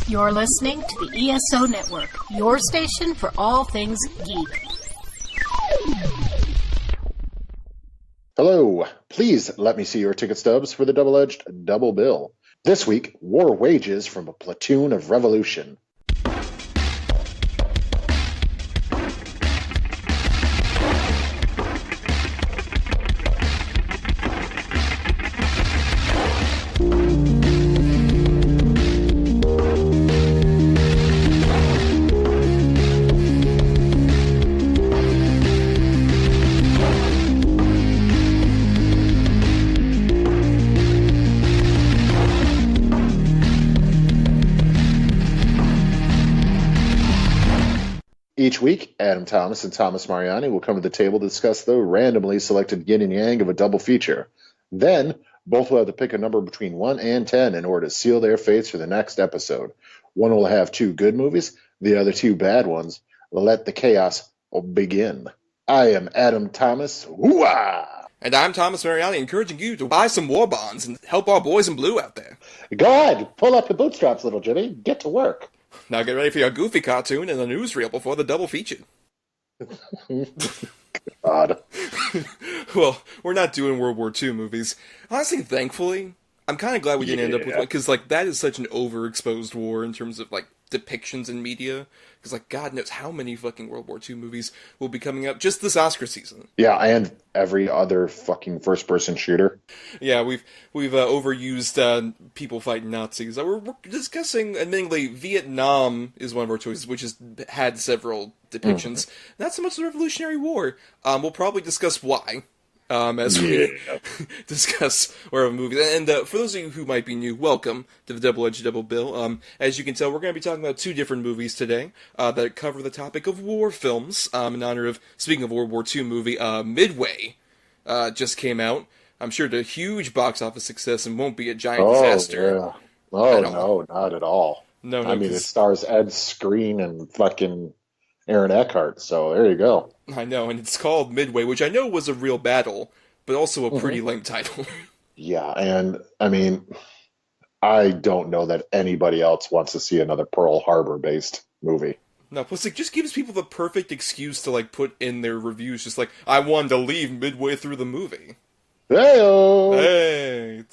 You're listening to the ESO Network, your station for all things geek. Hello, please let me see your ticket stubs for the double-edged double bill. This week, War Wages from a Platoon of Revolution. Each week, Adam Thomas and Thomas Mariani will come to the table to discuss the randomly selected yin and yang of a double feature. Then, both will have to pick a number between 1 and 10 in order to seal their fates for the next episode. One will have 2 good movies, the other 2 bad ones. Let the chaos begin. I am Adam Thomas. Hoo-ah! And I'm Thomas Mariani, encouraging you to buy some war bonds and help our boys in blue out there. Go ahead, pull up the bootstraps, little Jimmy. Get to work. Now get ready for your Goofy cartoon and the newsreel before the double feature. God. Well, we're not doing World War II movies. Honestly, thankfully, I'm kind of glad we didn't end up with one, because, that is such an overexposed war in terms of, depictions in media. Because, God knows how many fucking World War II movies will be coming out just this Oscar season. Yeah, and every other fucking first-person shooter. Yeah, we've overused people fighting Nazis. We're discussing, admittingly, Vietnam is one of our choices, which has had several depictions. Not so much the Revolutionary War. We'll probably discuss why. As we discuss our movies. And for those of you who might be new, welcome to the Double-Edged Double Bill. As you can tell, we're going to be talking about 2 different movies today that cover the topic of war films. In honor of, speaking of World War II movie, Midway just came out. I'm sure it's a huge box office success and won't be a giant disaster. Yeah. Oh, no, not at all. No, I mean, it stars Ed Skrein and fucking Aaron Eckhart, so there you go. I know, and it's called Midway, which I know was a real battle, but also a pretty lame title. Yeah, and, I mean, I don't know that anybody else wants to see another Pearl Harbor-based movie. No, plus it just gives people the perfect excuse to, put in their reviews, just I wanted to leave midway through the movie. Hey-o! Hey!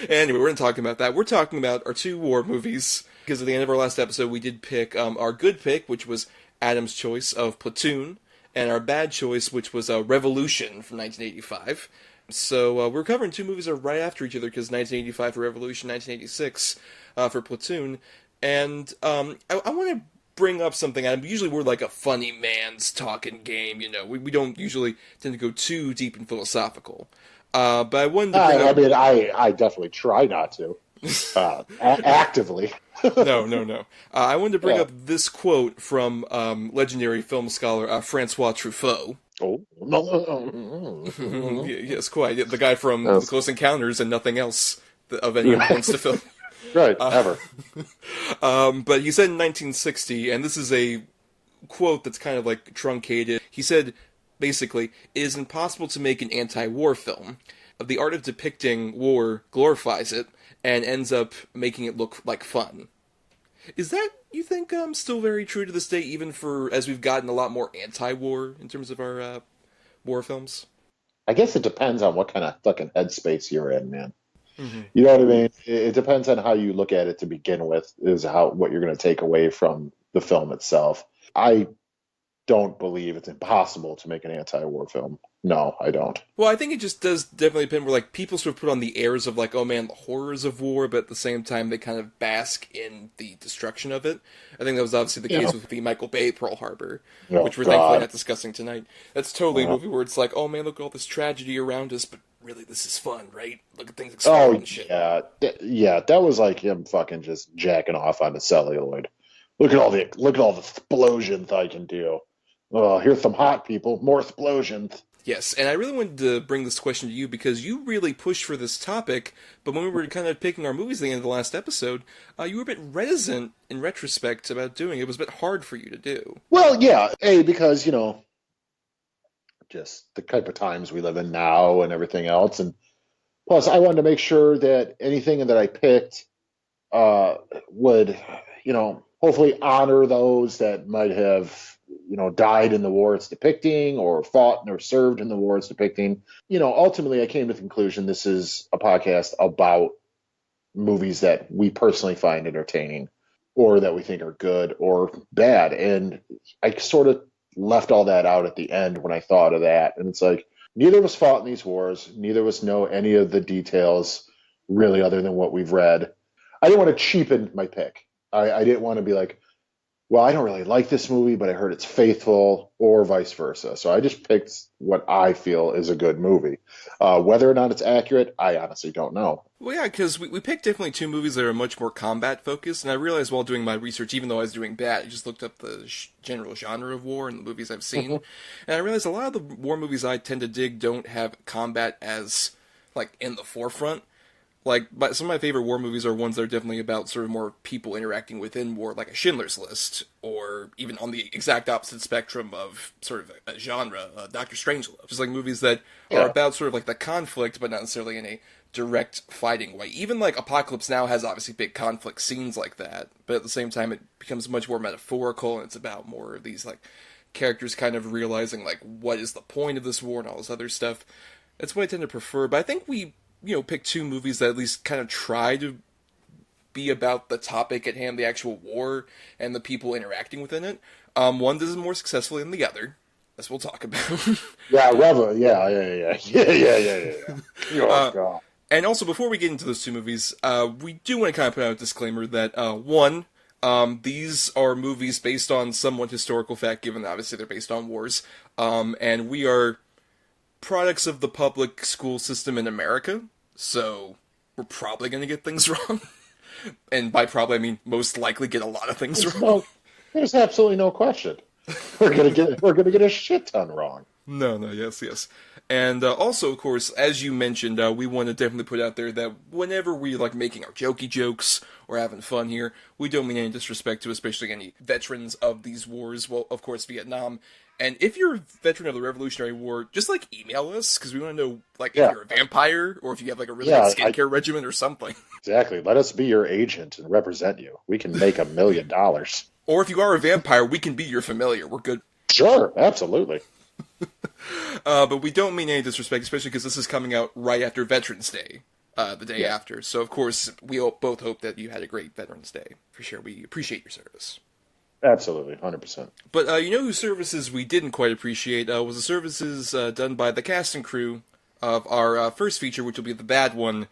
Anyway, we're going to talk about that. We're talking about our 2 war movies, because at the end of our last episode, we did pick our good pick, which was Adam's choice of Platoon, and our bad choice, which was Revolution from 1985. So we're covering 2 movies that are right after each other, because 1985 for Revolution, 1986 for Platoon. And I want to bring up something. Usually we're like a funny man's talking game, We don't usually tend to go too deep and philosophical. But I wanted to bring up... I definitely try not to. Actively. No. I wanted to bring up this quote from legendary film scholar Francois Truffaut. Oh. Yes, quite. The guy from Close Encounters and Nothing Else of any importance to film. Right, ever. But he said in 1960, and this is a quote that's kind of truncated, he said, basically, it is impossible to make an anti-war film. The art of depicting war glorifies it, and ends up making it look like fun. Is that, you think, still very true to this day, even as we've gotten a lot more anti-war in terms of our war films? I guess it depends on what kind of fucking headspace you're in, man. Mm-hmm. You know what I mean? It depends on how you look at it to begin with, is what you're going to take away from the film itself. I don't believe it's impossible to make an anti-war film. No, I don't. Well, I think it just does definitely depend where, people sort of put on the airs of, oh man, the horrors of war, but at the same time they kind of bask in the destruction of it. I think that was obviously the case with the Michael Bay Pearl Harbor, which we're thankfully not discussing tonight. That's totally a movie where it's oh man, look at all this tragedy around us, but really this is fun, right? Look at things exploding and shit. Yeah, that was him fucking just jacking off on the celluloid. Look at all the explosions I can do. Oh, here's some hot people, more explosions. Yes, and I really wanted to bring this question to you because you really pushed for this topic, but when we were kind of picking our movies at the end of the last episode, you were a bit reticent in retrospect about doing it. It was a bit hard for you to do. Well, yeah, because, just the type of times we live in now and everything else. And plus, I wanted to make sure that anything that I picked would, hopefully honor those that might have, died in the war it's depicting or fought or served in the war it's depicting. Ultimately, I came to the conclusion this is a podcast about movies that we personally find entertaining or that we think are good or bad. And I sort of left all that out at the end when I thought of that. And it's like, neither of us fought in these wars. Neither of us know any of the details really other than what we've read. I didn't want to cheapen my pick. I didn't want to be like, well, I don't really like this movie, but I heard it's faithful, or vice versa. So I just picked what I feel is a good movie. Whether or not it's accurate, I honestly don't know. Well, yeah, because we picked definitely two movies that are much more combat-focused, and I realized while doing my research, even though I was doing bad, I just looked up the general genre of war and the movies I've seen, and I realized a lot of the war movies I tend to dig don't have combat as, in the forefront. Some of my favorite war movies are ones that are definitely about sort of more people interacting within war, like a Schindler's List, or even on the exact opposite spectrum of sort of a genre, Dr. Strangelove. Just movies that are about sort of the conflict, but not necessarily in a direct fighting way. Even Apocalypse Now has obviously big conflict scenes like that, but at the same time it becomes much more metaphorical, and it's about more of these characters kind of realizing what is the point of this war and all this other stuff. That's what I tend to prefer, but I think we pick two movies that at least kind of try to be about the topic at hand, the actual war, and the people interacting within it. One does it more successfully than the other, as we'll talk about. Yeah. Oh, God. And also, before we get into those two movies, we do want to kind of put out a disclaimer that, one, these are movies based on somewhat historical fact, given that obviously they're based on wars, and we are products of the public school system in America, so we're probably going to get things wrong. And by probably, I mean most likely get a lot of things wrong. There's absolutely no question. We're gonna get a shit ton wrong. No, yes. And also, of course, as you mentioned, we want to definitely put out there that whenever we making our jokey jokes or having fun here, we don't mean any disrespect to especially any veterans of these wars. Well, of course, Vietnam. And if you're a veteran of the Revolutionary War, just email us, because we want to know if you're a vampire or if you have a really good skincare regimen or something. Exactly. Let us be your agent and represent you. We can make $1 million. Or if you are a vampire, we can be your familiar. We're good. Sure, absolutely. But we don't mean any disrespect, especially because this is coming out right after Veterans Day, the day after. So, of course, we both hope that you had a great Veterans Day. For sure, we appreciate your service. Absolutely, 100%. But whose services we didn't quite appreciate was the services done by the cast and crew of our first feature, which will be the bad one,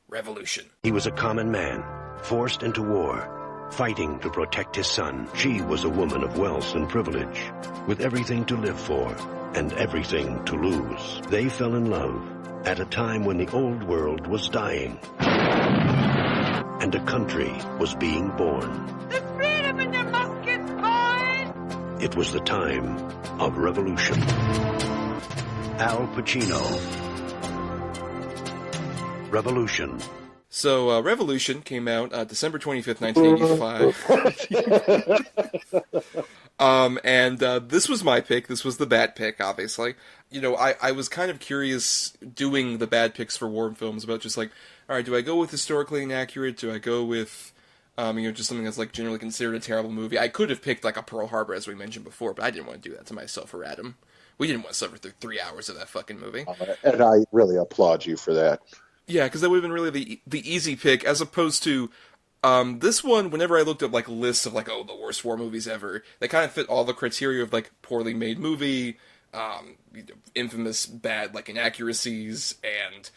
Revolution. He was a common man, forced into war, fighting to protect his son. She was a woman of wealth and privilege, with everything to live for and everything to lose. They fell in love at a time when the old world was dying and a country was being born. It was the time of revolution. Al Pacino. Revolution. So, Revolution came out December 25th, 1985. And this was my pick. This was the bad pick, obviously. I was kind of curious doing the bad picks for war films about just all right, do I go with historically inaccurate? Do I go with just something that's generally considered a terrible movie? I could have picked a Pearl Harbor, as we mentioned before, but I didn't want to do that to myself or Adam. We didn't want to suffer through 3 hours of that fucking movie. And I really applaud you for that. Yeah, because that would have been really the easy pick, as opposed to this one. Whenever I looked up lists of the worst war movies ever, they kind of fit all the criteria of poorly made movie, infamous bad inaccuracies, and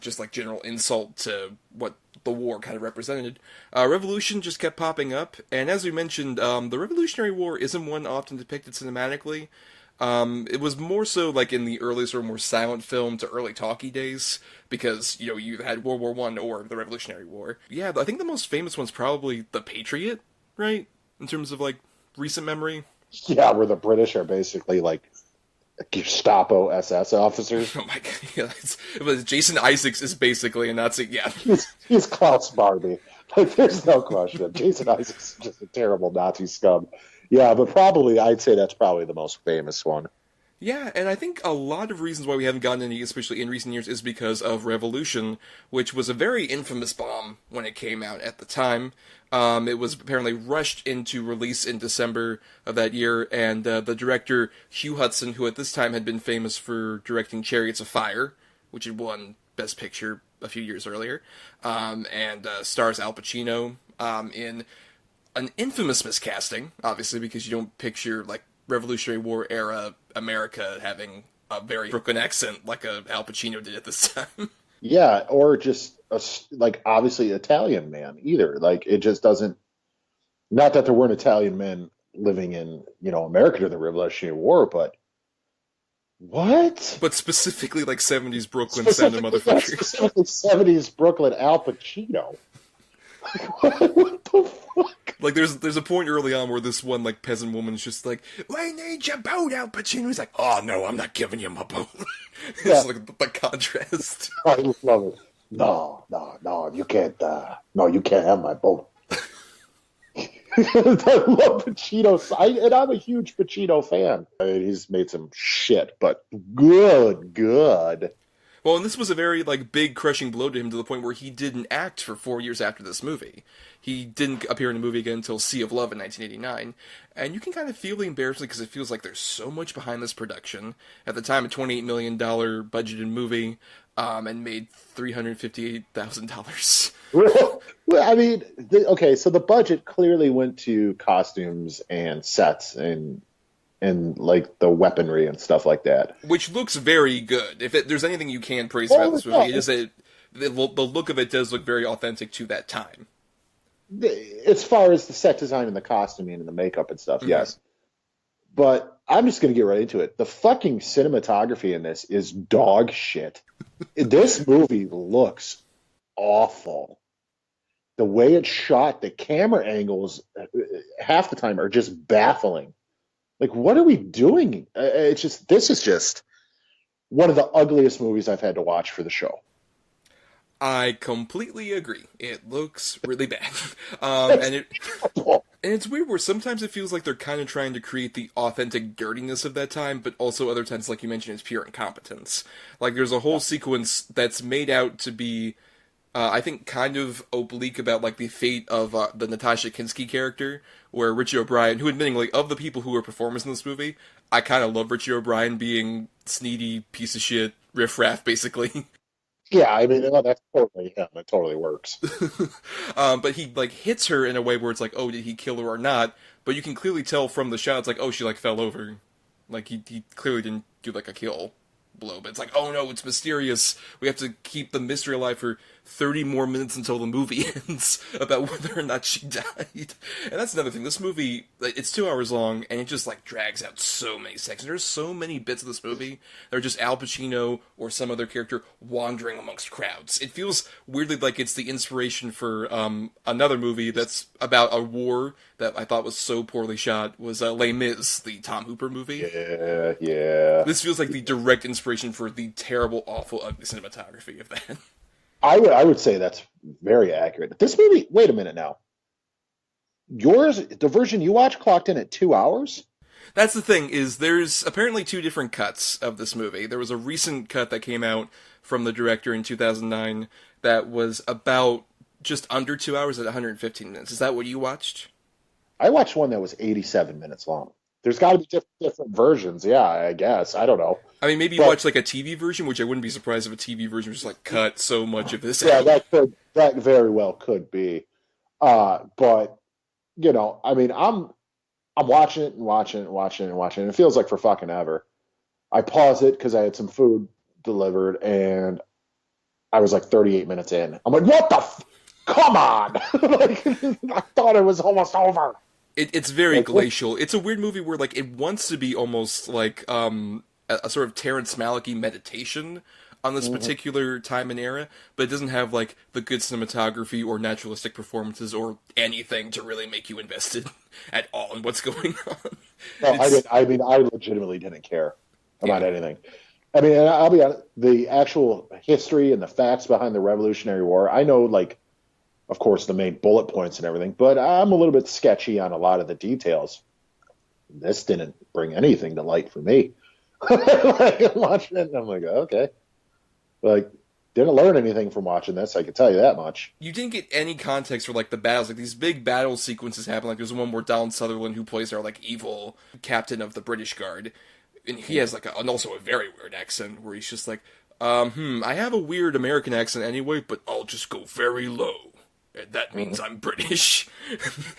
just general insult to what the war kind of represented. Revolution just kept popping up, and as we mentioned, the Revolutionary War isn't one often depicted cinematically. It was more so in the early sort of more silent film to early talkie days, because, you had World War I or the Revolutionary War. Yeah, I think the most famous one's probably The Patriot, right? In terms of, recent memory. Yeah, where the British are basically, Gestapo SS officers. Oh my god, yeah, it was Jason Isaacs is basically a Nazi, yeah. He's Klaus Barbie. There's no question. Jason Isaacs is just a terrible Nazi scum. Yeah, but I'd say that's probably the most famous one. Yeah, and I think a lot of reasons why we haven't gotten any, especially in recent years, is because of Revolution, which was a very infamous bomb when it came out at the time. It was apparently rushed into release in December of that year, and the director, Hugh Hudson, who at this time had been famous for directing Chariots of Fire, which had won Best Picture a few years earlier, and stars Al Pacino in an infamous miscasting, obviously, because you don't picture, like, Revolutionary War era America having a very Brooklyn accent like Al Pacino did at this time. Yeah, or just like obviously Italian man either. Like it just doesn't. Not that there weren't Italian men living in America during the Revolutionary War, but what? But specifically like 70s Brooklyn sounding motherfuckers. Specifically 70s Brooklyn Al Pacino. What the fuck? Like there's a point early on where this one like peasant woman is just like, "We need your boat, Al Pacino." He's like, "Oh no, I'm not giving you my boat." It's like the contrast. I love it. No, you can't. No, you can't have my boat. I love Pacino, and I'm a huge Pacino fan. I mean, he's made some shit, but good. Well, and this was a very, like, big crushing blow to him to the point where he didn't act for 4 years after this movie. He didn't appear in the movie again until Sea of Love in 1989. And you can kind of feel the embarrassment because it feels like there's so much behind this production. At the time, a $28 million budgeted movie, and made $358,000. Well, I mean, okay, so the budget clearly went to costumes and sets and like the weaponry and stuff like that, which looks very good. If there's anything you can praise about this movie, it is that the look of it does look very authentic to that time. As far as the set design and the costuming and the makeup and stuff, yes. But I'm just going to get right into it. The fucking cinematography in this is dog shit. This movie looks awful. The way it's shot, the camera angles, half the time are just baffling. Like, what are we doing? This is just one of the ugliest movies I've had to watch for the show. I completely agree. It looks really bad. And it's weird where sometimes it feels like they're kind of trying to create the authentic dirtiness of that time, but also other times, like you mentioned, it's pure incompetence. Like, there's a whole sequence that's made out to be, I think, kind of oblique about, like, the fate of the Natasha Kinski character, where Richie O'Brien, who admittingly, of the people who were performers in this movie, I kind of love Richie O'Brien being sneedy, piece of shit, riffraff, basically. Yeah, I mean, that's totally him. It totally works. But he, like, hits her in a way where it's like, oh, did he kill her or not? But you can clearly tell from the shot, it's like, oh, she, like, fell over. Like, he clearly didn't do, like, a kill blow. But it's like, oh, no, it's mysterious. We have to keep the mystery alive for 30 more minutes until the movie ends about whether or not she died. And that's another thing. This movie, like, it's 2 hours long, and it just, like, drags out so many sections. There's so many bits of this movie that are just Al Pacino or some other character wandering amongst crowds. It feels weirdly like it's the inspiration for another movie that's about a war that I thought was so poorly shot, was Les Mis, the Tom Hooper movie. Yeah. This feels like the direct inspiration for the terrible, awful, ugly cinematography of that. I would say that's very accurate. This movie, wait a minute now. The version you watched clocked in at 2 hours? That's the thing, is there's apparently two different cuts of this movie. There was a recent cut that came out from the director in 2009 that was about just under 2 hours at 115 minutes. Is that what you watched? I watched one that was 87 minutes long. There's got to be different versions, yeah, I guess. I don't know. I mean, maybe you watch like a TV version, which I wouldn't be surprised if a TV version was like cut so much of this out. Yeah, that very well could be. But, I mean, I'm watching it and watching it. It feels like for fucking ever. I pause it because I had some food delivered, and I was like 38 minutes in. I'm like, what the come on! Like, I thought it was almost over. It's very glacial. It's a weird movie where, like, it wants to be almost like a sort of Terrence Malick-y meditation on this particular time and era, but it doesn't have, like, the good cinematography or naturalistic performances or anything to really make you invested at all in what's going on. No, I legitimately didn't care about anything. I mean, I'll be honest, the actual history and the facts behind the Revolutionary War, I know, like, of course, the main bullet points and everything, but I'm a little bit sketchy on a lot of the details. This didn't bring anything to light for me. Like, I'm watching it, and I'm like, okay. Like, didn't learn anything from watching this, I can tell you that much. You didn't get any context for, like, the battles. Like, these big battle sequences happen. Like, there's one where Donald Sutherland, who plays our, like, evil captain of the British Guard, and he has, like, and also a very weird accent, where he's just like, I have a weird American accent anyway, but I'll just go very low. And that means I'm British,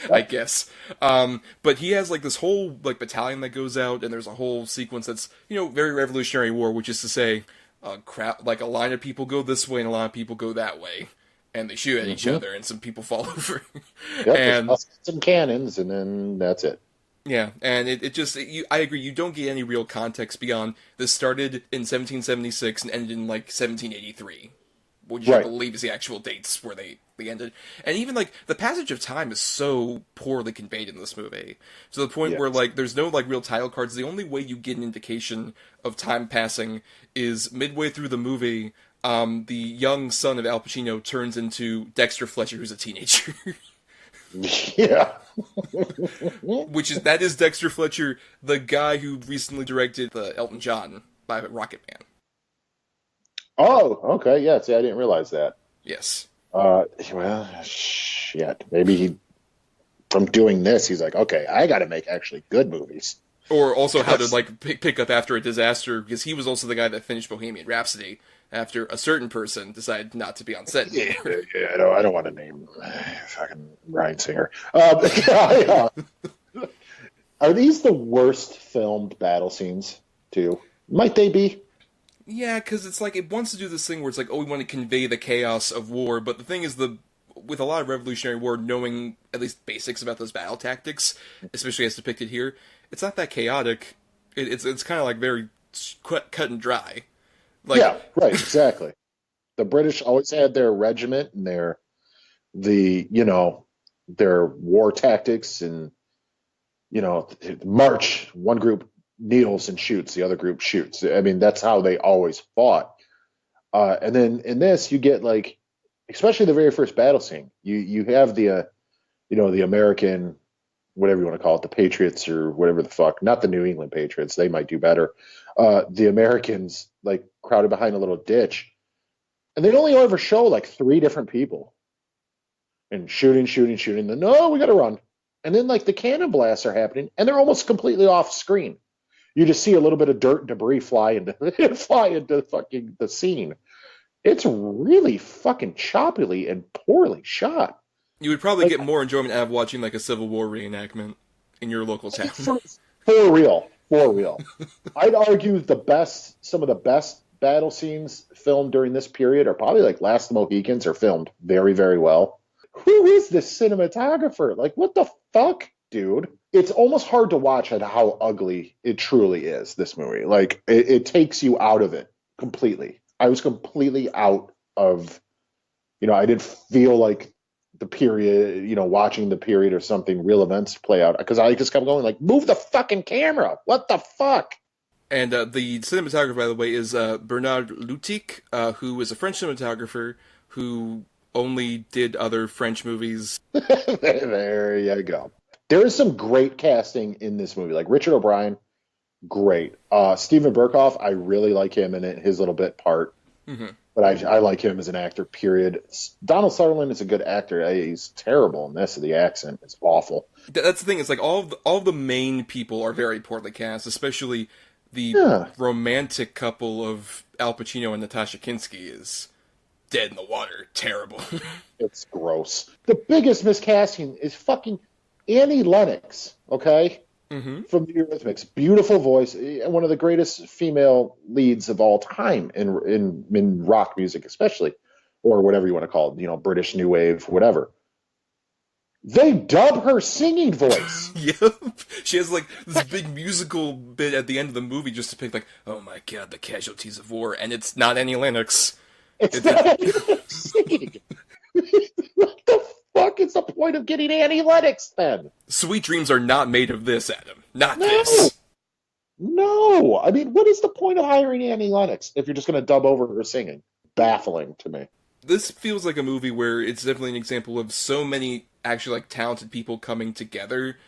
I guess. But he has, like, this whole, like, battalion that goes out, and there's a whole sequence that's, very Revolutionary War, which is to say, like, a line of people go this way and a line of people go that way. And they shoot at each other, and some people fall over. Yep, and some cannons, and then that's it. Yeah, and I agree, you don't get any real context beyond this started in 1776 and ended in, like, 1783. Which I believe is the actual dates where they ended. And even, like, the passage of time is so poorly conveyed in this movie. To the point where, like, there's no, like, real title cards. The only way you get an indication of time passing is midway through the movie, the young son of Al Pacino turns into Dexter Fletcher, who's a teenager. Yeah. That is Dexter Fletcher, the guy who recently directed the Elton John by Rocket Man. Oh, okay, yeah, see, I didn't realize that. Yes. Well, shit. Maybe from doing this, he's like, okay, I gotta make actually good movies. Or also how to, like, pick up after a disaster, because he was also the guy that finished Bohemian Rhapsody after a certain person decided not to be on set anymore. Yeah, I don't want to name fucking Ryan Singer. Are these the worst filmed battle scenes, too? Might they be? Yeah, because it's like, it wants to do this thing where it's like, oh, we want to convey the chaos of war, but the thing is, with a lot of Revolutionary War, knowing at least basics about those battle tactics, especially as depicted here, it's not that chaotic. It's kind of like very cut and dry. Like, yeah, right, exactly. The British always had their regiment and their war tactics and, march, one group kneels and shoots, the other group shoots. I mean, that's how they always fought. And then in this, you get, like, especially the very first battle scene, you have the American, whatever you want to call it, the Patriots or whatever the fuck, not the New England Patriots, they might do better. The Americans, like, crowded behind a little ditch, and they'd only ever show, like, 3 different people and shooting. Then, no, we got to run. And then, like, the cannon blasts are happening, and they're almost completely off screen. You just see a little bit of dirt and debris fly into fucking the scene. It's really fucking choppily and poorly shot. You would probably get more enjoyment out of watching, like, a Civil War reenactment in your local town. For real. I'd argue some of the best battle scenes filmed during this period are probably, like, Last of the Mohicans are filmed very, very well. Who is this cinematographer? Like, what the fuck, dude? It's almost hard to watch at how ugly it truly is, this movie. Like, it takes you out of it completely. I was completely out of, I didn't feel like the period, watching the period or something, real events play out. Because I just kept going, like, move the fucking camera. What the fuck? And the cinematographer, by the way, is Bernard Lutic, who is a French cinematographer who only did other French movies. There you go. There is some great casting in this movie. Like, Richard O'Brien, great. Steven Berkoff, I really like him in his little bit part. Mm-hmm. But I like him as an actor, period. Donald Sutherland is a good actor. He's terrible in this. The accent is awful. That's the thing. It's like all the main people are very poorly cast, especially the romantic couple of Al Pacino and Natasha Kinski is dead in the water. Terrible. It's gross. The biggest miscasting is fucking Annie Lennox, okay? Mm-hmm. From the Eurythmics. Beautiful voice. One of the greatest female leads of all time in rock music, especially. Or whatever you want to call it. British New Wave, whatever. They dub her singing voice. Yep. She has, like, this big musical bit at the end of the movie just to pick, like, oh my god, the casualties of war. And it's not Annie Lennox. It's not Annie Lennox singing. What the fuck is the point of getting Annie Lennox then? Sweet Dreams are not made of this, Adam. Not this. No. I mean, what is the point of hiring Annie Lennox if you're just going to dub over her singing? Baffling to me. This feels like a movie where it's definitely an example of so many actually, like, talented people coming together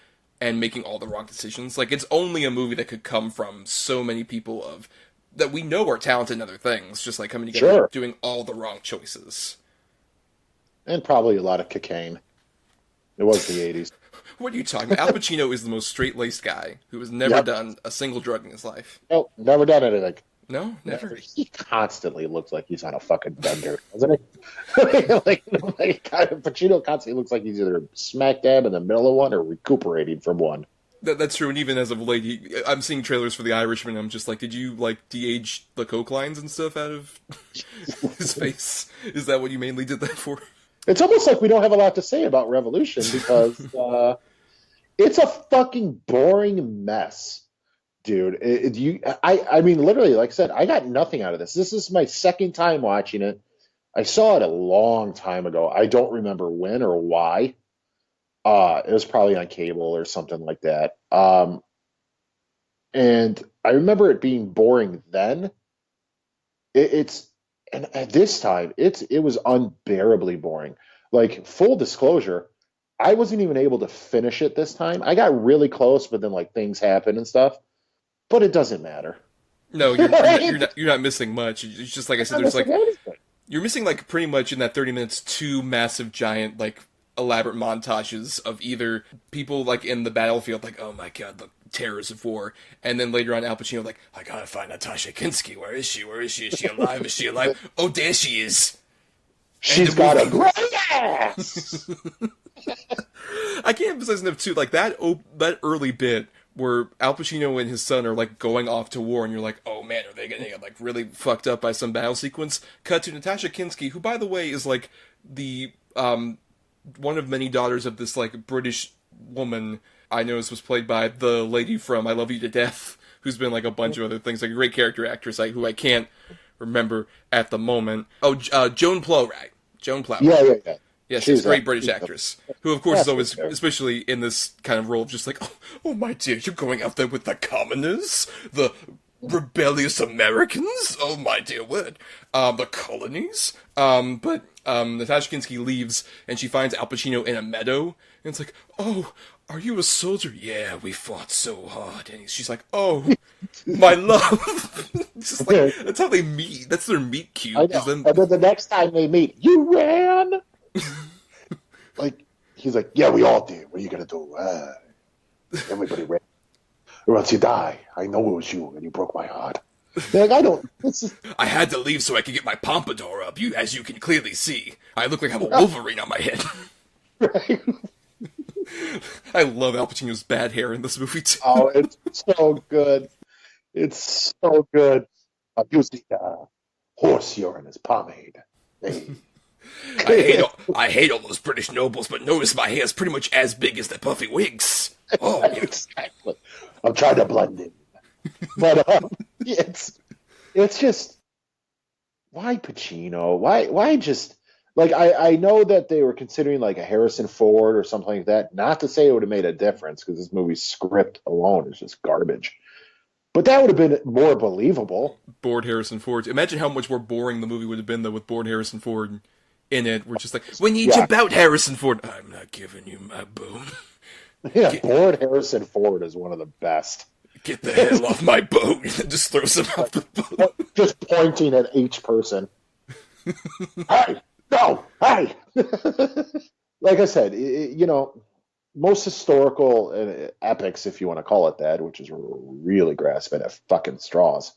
and making all the wrong decisions. Like, it's only a movie that could come from so many people that we know are talented in other things, just like coming together Sure. doing all the wrong choices. And probably a lot of cocaine. It was the 80s. What are you talking about? Al Pacino is the most straight-laced guy who has never done a single drug in his life. No, never done anything. No, never. He constantly looks like he's on a fucking bender, doesn't he? Pacino constantly looks like he's either smack dab in the middle of one or recuperating from one. That's true, and even as of late, I'm seeing trailers for The Irishman, and I'm just like, did you, like, de-age the coke lines and stuff out of his face? Is that what you mainly did that for? It's almost like we don't have a lot to say about Revolution because it's a fucking boring mess, dude. I mean, literally, like I said, I got nothing out of this. This is my second time watching it. I saw it a long time ago. I don't remember when or why. It was probably on cable or something like that. And I remember it being boring then. And at this time, it was unbearably boring. Like, full disclosure, I wasn't even able to finish it this time. I got really close, but then like things happen and stuff. But it doesn't matter. No, you're not missing much. It's just like I said, you're missing like pretty much in that 30 minutes 2 massive giant like elaborate montages of either people like in the battlefield, like, oh my god, the terrors of war, and then later on Al Pacino like, I gotta find Natasha Kinski. Where is she? Is she alive? Is she alive? Oh, there she is. She's got a great ass. I can't emphasize enough too, like that early bit where Al Pacino and his son are like going off to war, and you're like, oh man, are they gonna get like really fucked up by some battle sequence? Cut to Natasha Kinski, who by the way is like the one of many daughters of this like British woman I noticed was played by the lady from I Love You to Death, who's been like a bunch of other things, like a great character actress, who I can't remember at the moment. Oh, Joan Plowright. Joan Plowright. Yeah. Yeah, she's a great British actress, who of course is always, especially in this kind of role, just like, oh my dear, you're going out there with the commoners? The rebellious Americans? Oh my dear word. The colonies? But Natasha Kinski leaves, and she finds Al Pacino in a meadow, and it's like, oh, are you a soldier? Yeah, we fought so hard. And she's like, oh, my love. It's just like, that's how they meet. That's their meet cute. I know. And then the next time they meet, you ran? Like, he's like, yeah, we all did. What are you going to do? Everybody ran. Or else you die. I know it was you, and you broke my heart. Like, I had to leave so I could get my pompadour up. As you can clearly see, I look like I have a Wolverine on my head. Right. I love Al Pacino's bad hair in this movie, too. Oh, it's so good. It's so good. I'm using horse urine as pomade. Hey. I hate all those British nobles, but notice my hair is pretty much as big as their puffy wigs. Oh, yeah. Exactly. I'm trying to blend in. But it's just, why Pacino? Why just, like, I know that they were considering like a Harrison Ford or something like that. Not to say it would have made a difference, because this movie's script alone is just garbage. But that would have been more believable. Bored Harrison Ford. Imagine how much more boring the movie would have been, though, with bored Harrison Ford in it. We're just like, we need you about Harrison Ford. I'm not giving you my bone. Yeah, bored Harrison Ford is one of the best. Get the hell off my boat. And just throws him off the boat. Just pointing at each person. Hey! No! Hey! Like I said, most historical epics, if you want to call it that, which is really grasping at fucking straws,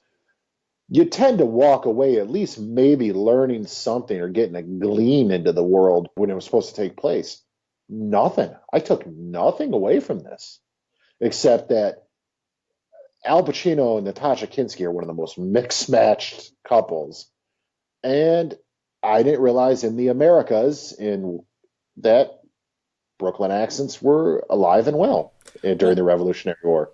you tend to walk away at least maybe learning something or getting a gleam into the world when it was supposed to take place. Nothing. I took nothing away from this, except that Al Pacino and Natasha Kinski are one of the most mixed-matched couples. And I didn't realize in the Americas that Brooklyn accents were alive and well during the Revolutionary War.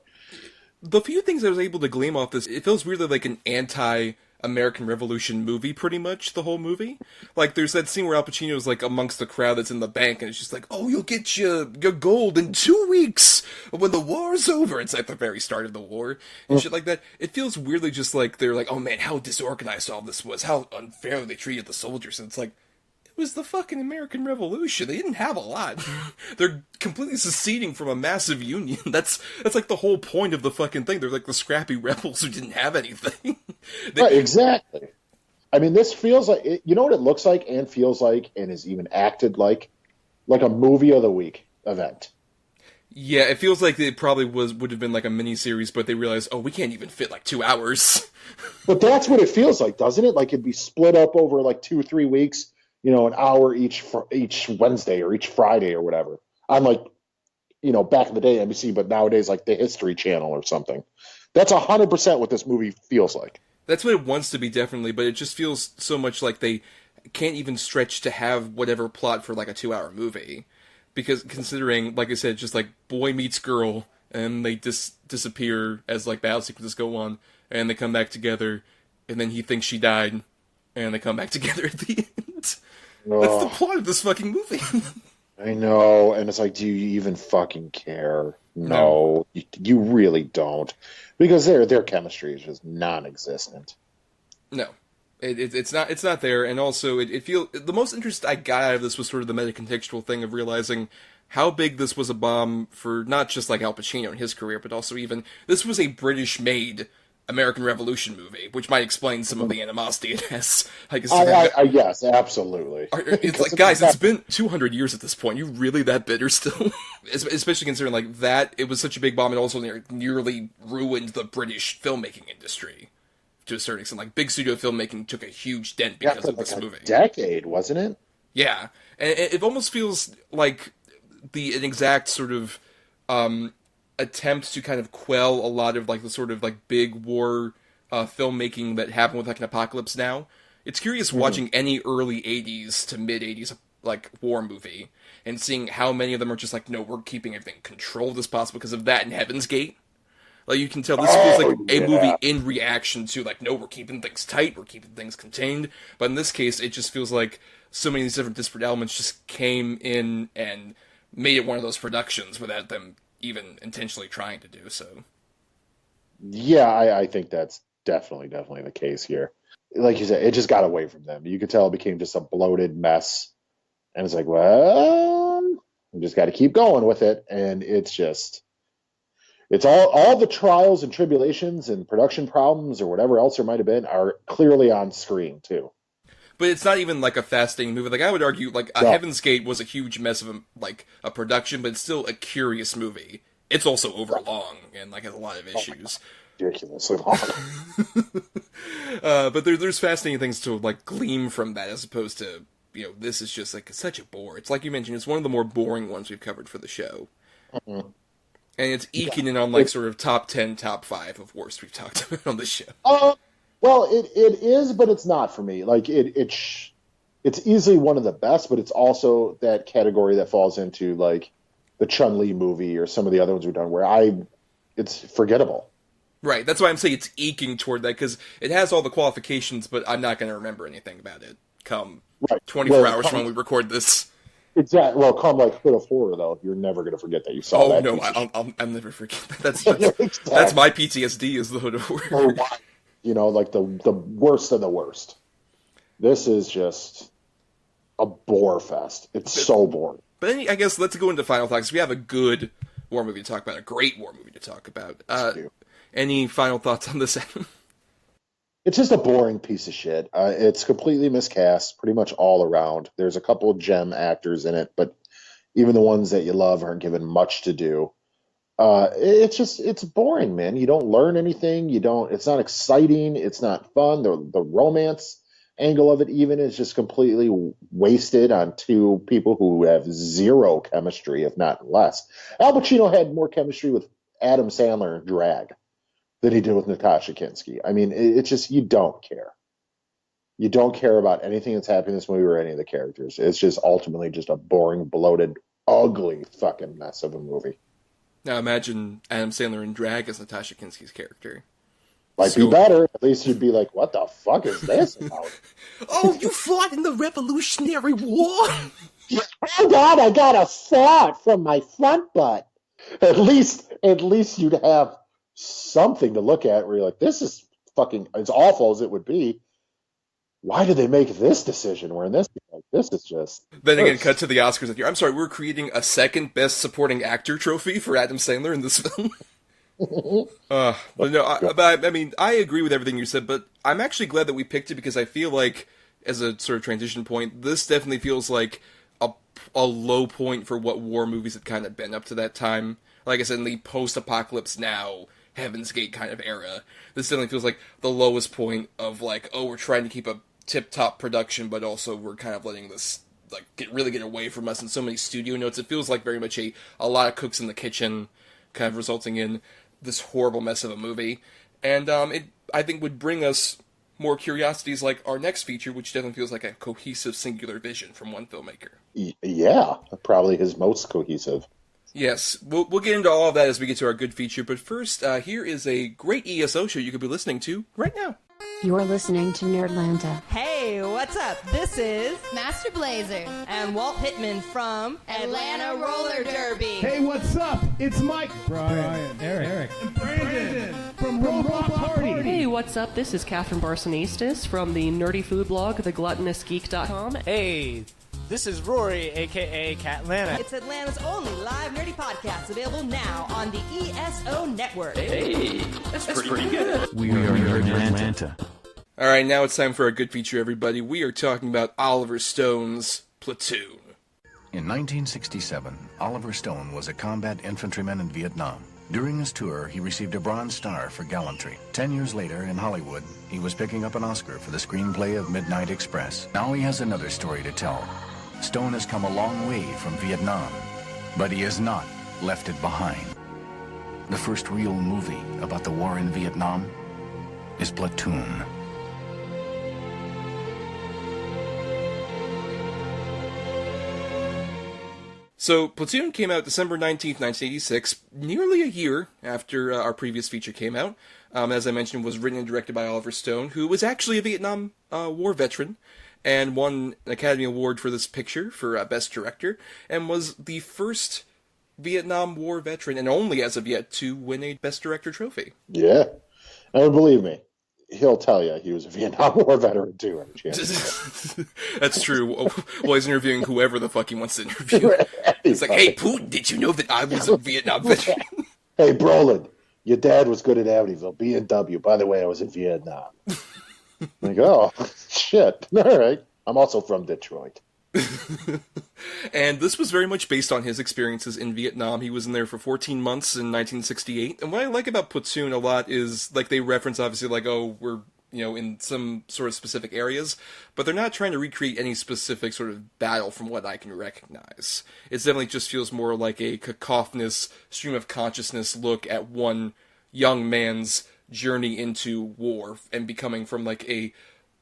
The few things I was able to glean off this, it feels weirdly like an anti-American Revolution movie, pretty much, the whole movie. Like, there's that scene where Al Pacino's, like, amongst the crowd that's in the bank, and it's just like, oh, you'll get your gold in 2 weeks when the war's over. It's like the very start of the war, and shit like that. It feels weirdly just like, they're like, oh man, how disorganized all this was, how unfairly they treated the soldiers, and it's like, It was the fucking American Revolution. They didn't have a lot. They're completely seceding from a massive union. That's like the whole point of the fucking thing. They're like the scrappy rebels who didn't have anything. Right, exactly. I mean, this feels like, you know what it looks like and feels like and is even acted like a movie of the week event. Yeah, it feels like it probably would have been like a mini-series, but they realized, we can't even fit like 2 hours. But that's what it feels like, doesn't it? Like it'd be split up over like 2-3 weeks, an hour each Wednesday or each Friday or whatever. On like, back in the day, NBC, but nowadays like the History Channel or something. That's 100% what this movie feels like. That's what it wants to be, definitely, but it just feels so much like they can't even stretch to have whatever plot for like a 2-hour movie. Because considering, like I said, just like boy meets girl, and they disappear as like battle sequences go on, and they come back together, and then he thinks she died, and they come back together at the end. Oh. That's the plot of this fucking movie. I know, and it's like, do you even fucking care? No. You really don't. Because their chemistry is just non-existent. No. It's not there, and also it feels the most interest I got out of this was sort of the meta-contextual thing of realizing how big this was a bomb for not just like Al Pacino in his career, but also even this was a British-made American Revolution movie, which might explain some of the animosity it has. Yes, absolutely. It's like, guys, it's been 200 years at this point. You really that bitter still? Especially considering like that it was such a big bomb, and also nearly ruined the British filmmaking industry. To a certain extent, like big studio filmmaking took a huge dent because of this movie. Decade, wasn't it? Yeah, and it almost feels like an exact sort of attempt to kind of quell a lot of like the sort of like big war filmmaking that happened with like an Apocalypse Now. It's curious watching any early '80s to mid '80s like war movie and seeing how many of them are just like, no, we're keeping everything controlled as possible because of that and Heaven's Gate. Like, you can tell this feels like a movie in reaction to, like, no, we're keeping things tight, we're keeping things contained. But in this case, it just feels like so many of these different disparate elements just came in and made it one of those productions without them even intentionally trying to do so. Yeah, I think that's definitely the case here. Like you said, it just got away from them. You could tell it became just a bloated mess. And it's like, well, we just got to keep going with it. And it's all the trials and tribulations and production problems or whatever else there might have been are clearly on screen too. But it's not even like a fascinating movie. Like, I would argue, like, Heaven's Gate was a huge mess of a production, but it's still a curious movie. It's also overlong and like has a lot of issues. Ridiculously long. But there's fascinating things to like glean from that, as opposed to this is just like such a bore. It's like you mentioned, it's one of the more boring ones we've covered for the show. Mm-hmm. And it's eking in on, like, sort of top 10, top 5 of worst we've talked about on the show. Well, it is, but it's not for me. Like, it's easily one of the best, but it's also that category that falls into, like, the Chun-Li movie or some of the other ones we've done where it's forgettable. Right, that's why I'm saying it's eking toward that, because it has all the qualifications, but I'm not going to remember anything about it come 24 hours from when we record this. Exactly. Well, come like Hood of Horror, though. You're never going to forget that you saw that. Oh, no, I'll never forget that. That's my PTSD is the Hood of Horror. Like the worst of the worst. This is just a bore fest. It's so boring. But I guess let's go into final thoughts. We have a good war movie to talk about, a great war movie to talk about. Any final thoughts on this? It's just a boring piece of shit. It's completely miscast, pretty much all around. There's a couple of gem actors in it, but even the ones that you love aren't given much to do. It's boring, man. You don't learn anything. It's not exciting. It's not fun. The romance angle of it even is just completely wasted on two people who have zero chemistry, if not less. Al Pacino had more chemistry with Adam Sandler in Drag than he did with Natasha Kinski. I mean, it's just, you don't care. You don't care about anything that's happening in this movie or any of the characters. It's just ultimately just a boring, bloated, ugly fucking mess of a movie. Now imagine Adam Sandler in Drag as Natasha Kinski's character. Might be better. At least you'd be like, what the fuck is this about? Oh, you fought in the Revolutionary War? Oh, God, I got a thought from my front butt. At least you'd have something to look at where you're like, this is fucking, as awful as it would be, why did they make this decision? Where in this, like, this is just. Then again, cut to the Oscars that year. I'm sorry, we're creating a second Best Supporting Actor trophy for Adam Sandler in this film. But no, I mean, I agree with everything you said, but I'm actually glad that we picked it because I feel like, as a sort of transition point, this definitely feels like a low point for what war movies had kind of been up to that time. Like I said, in the post-apocalypse now, Heaven's Gate kind of era, this definitely feels like the lowest point of like, oh, we're trying to keep a tip-top production, but also we're kind of letting this like get away from us in so many studio notes. It feels like very much a lot of cooks in the kitchen, kind of resulting in this horrible mess of a movie. And it, I think, would bring us more curiosities like our next feature, which definitely feels like a cohesive, singular vision from one filmmaker. Yeah, probably his most cohesive. Yes, we'll get into all of that as we get to our good feature, but first, here is a great ESO show you could be listening to right now. You're listening to Nerdlanta. Hey, what's up? This is Master Blazer and Walt Hittman from Atlanta Roller Derby. Hey, what's up? It's Mike, Brian, Eric, and Brandon from Robot Party. Hey, what's up? This is Catherine Barsonistis from the nerdy food blog, thegluttonousgeek.com. Hey, this is Rory, a.k.a. Catlanta. It's Atlanta's only live nerdy podcast, available now on the ESO Network. Hey, that's pretty good. We are Nerdlanta. All right, now it's time for our good feature, everybody. We are talking about Oliver Stone's Platoon. In 1967, Oliver Stone was a combat infantryman in Vietnam. During his tour, he received a Bronze Star for gallantry. 10 years later, in Hollywood, he was picking up an Oscar for the screenplay of Midnight Express. Now he has another story to tell. Stone has come a long way from Vietnam, but he has not left it behind. The first real movie about the war in Vietnam is Platoon. So, Platoon came out December 19th, 1986, nearly a year after our previous feature came out. As I mentioned, was written and directed by Oliver Stone, who was actually a Vietnam War veteran, and won an Academy Award for this picture for Best Director, and was the first Vietnam War veteran, and only as of yet, to win a Best Director trophy. Yeah. And believe me, he'll tell you he was a Vietnam War veteran, too. That's true. Well, he's interviewing whoever the fuck he wants to interview. It's like, hey, Putin, did you know that I was a Vietnam veteran? Hey, Brolin, your dad was good at Amityville, B&W. By the way, I was in Vietnam. Like, oh, shit. All right. I'm also from Detroit. And this was very much based on his experiences in Vietnam. He was in there for 14 months in 1968. And what I like about Platoon a lot is, like, they reference, obviously, like, oh, we're, you know, in some sort of specific areas, but they're not trying to recreate any specific sort of battle from what I can recognize. It definitely just feels more like a cacophonous, stream of consciousness look at one young man's journey into war and becoming from, like, a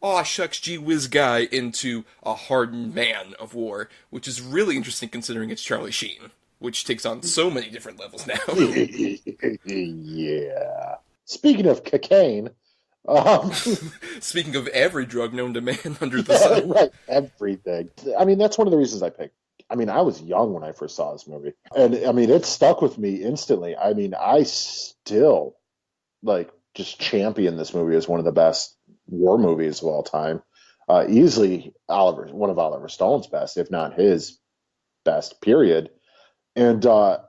aw shucks gee whiz guy into a hardened man of war, which is really interesting considering it's Charlie Sheen, which takes on so many different levels now. Yeah. Speaking of cocaine, speaking of every drug known to man under the sun, right, everything. I mean, that's one of the reasons I picked. I mean, I was young when I first saw this movie, and I mean, it stuck with me instantly. I mean, I still like just champion this movie as one of the best war movies of all time. Easily one of Oliver Stone's best, if not his best, period. And I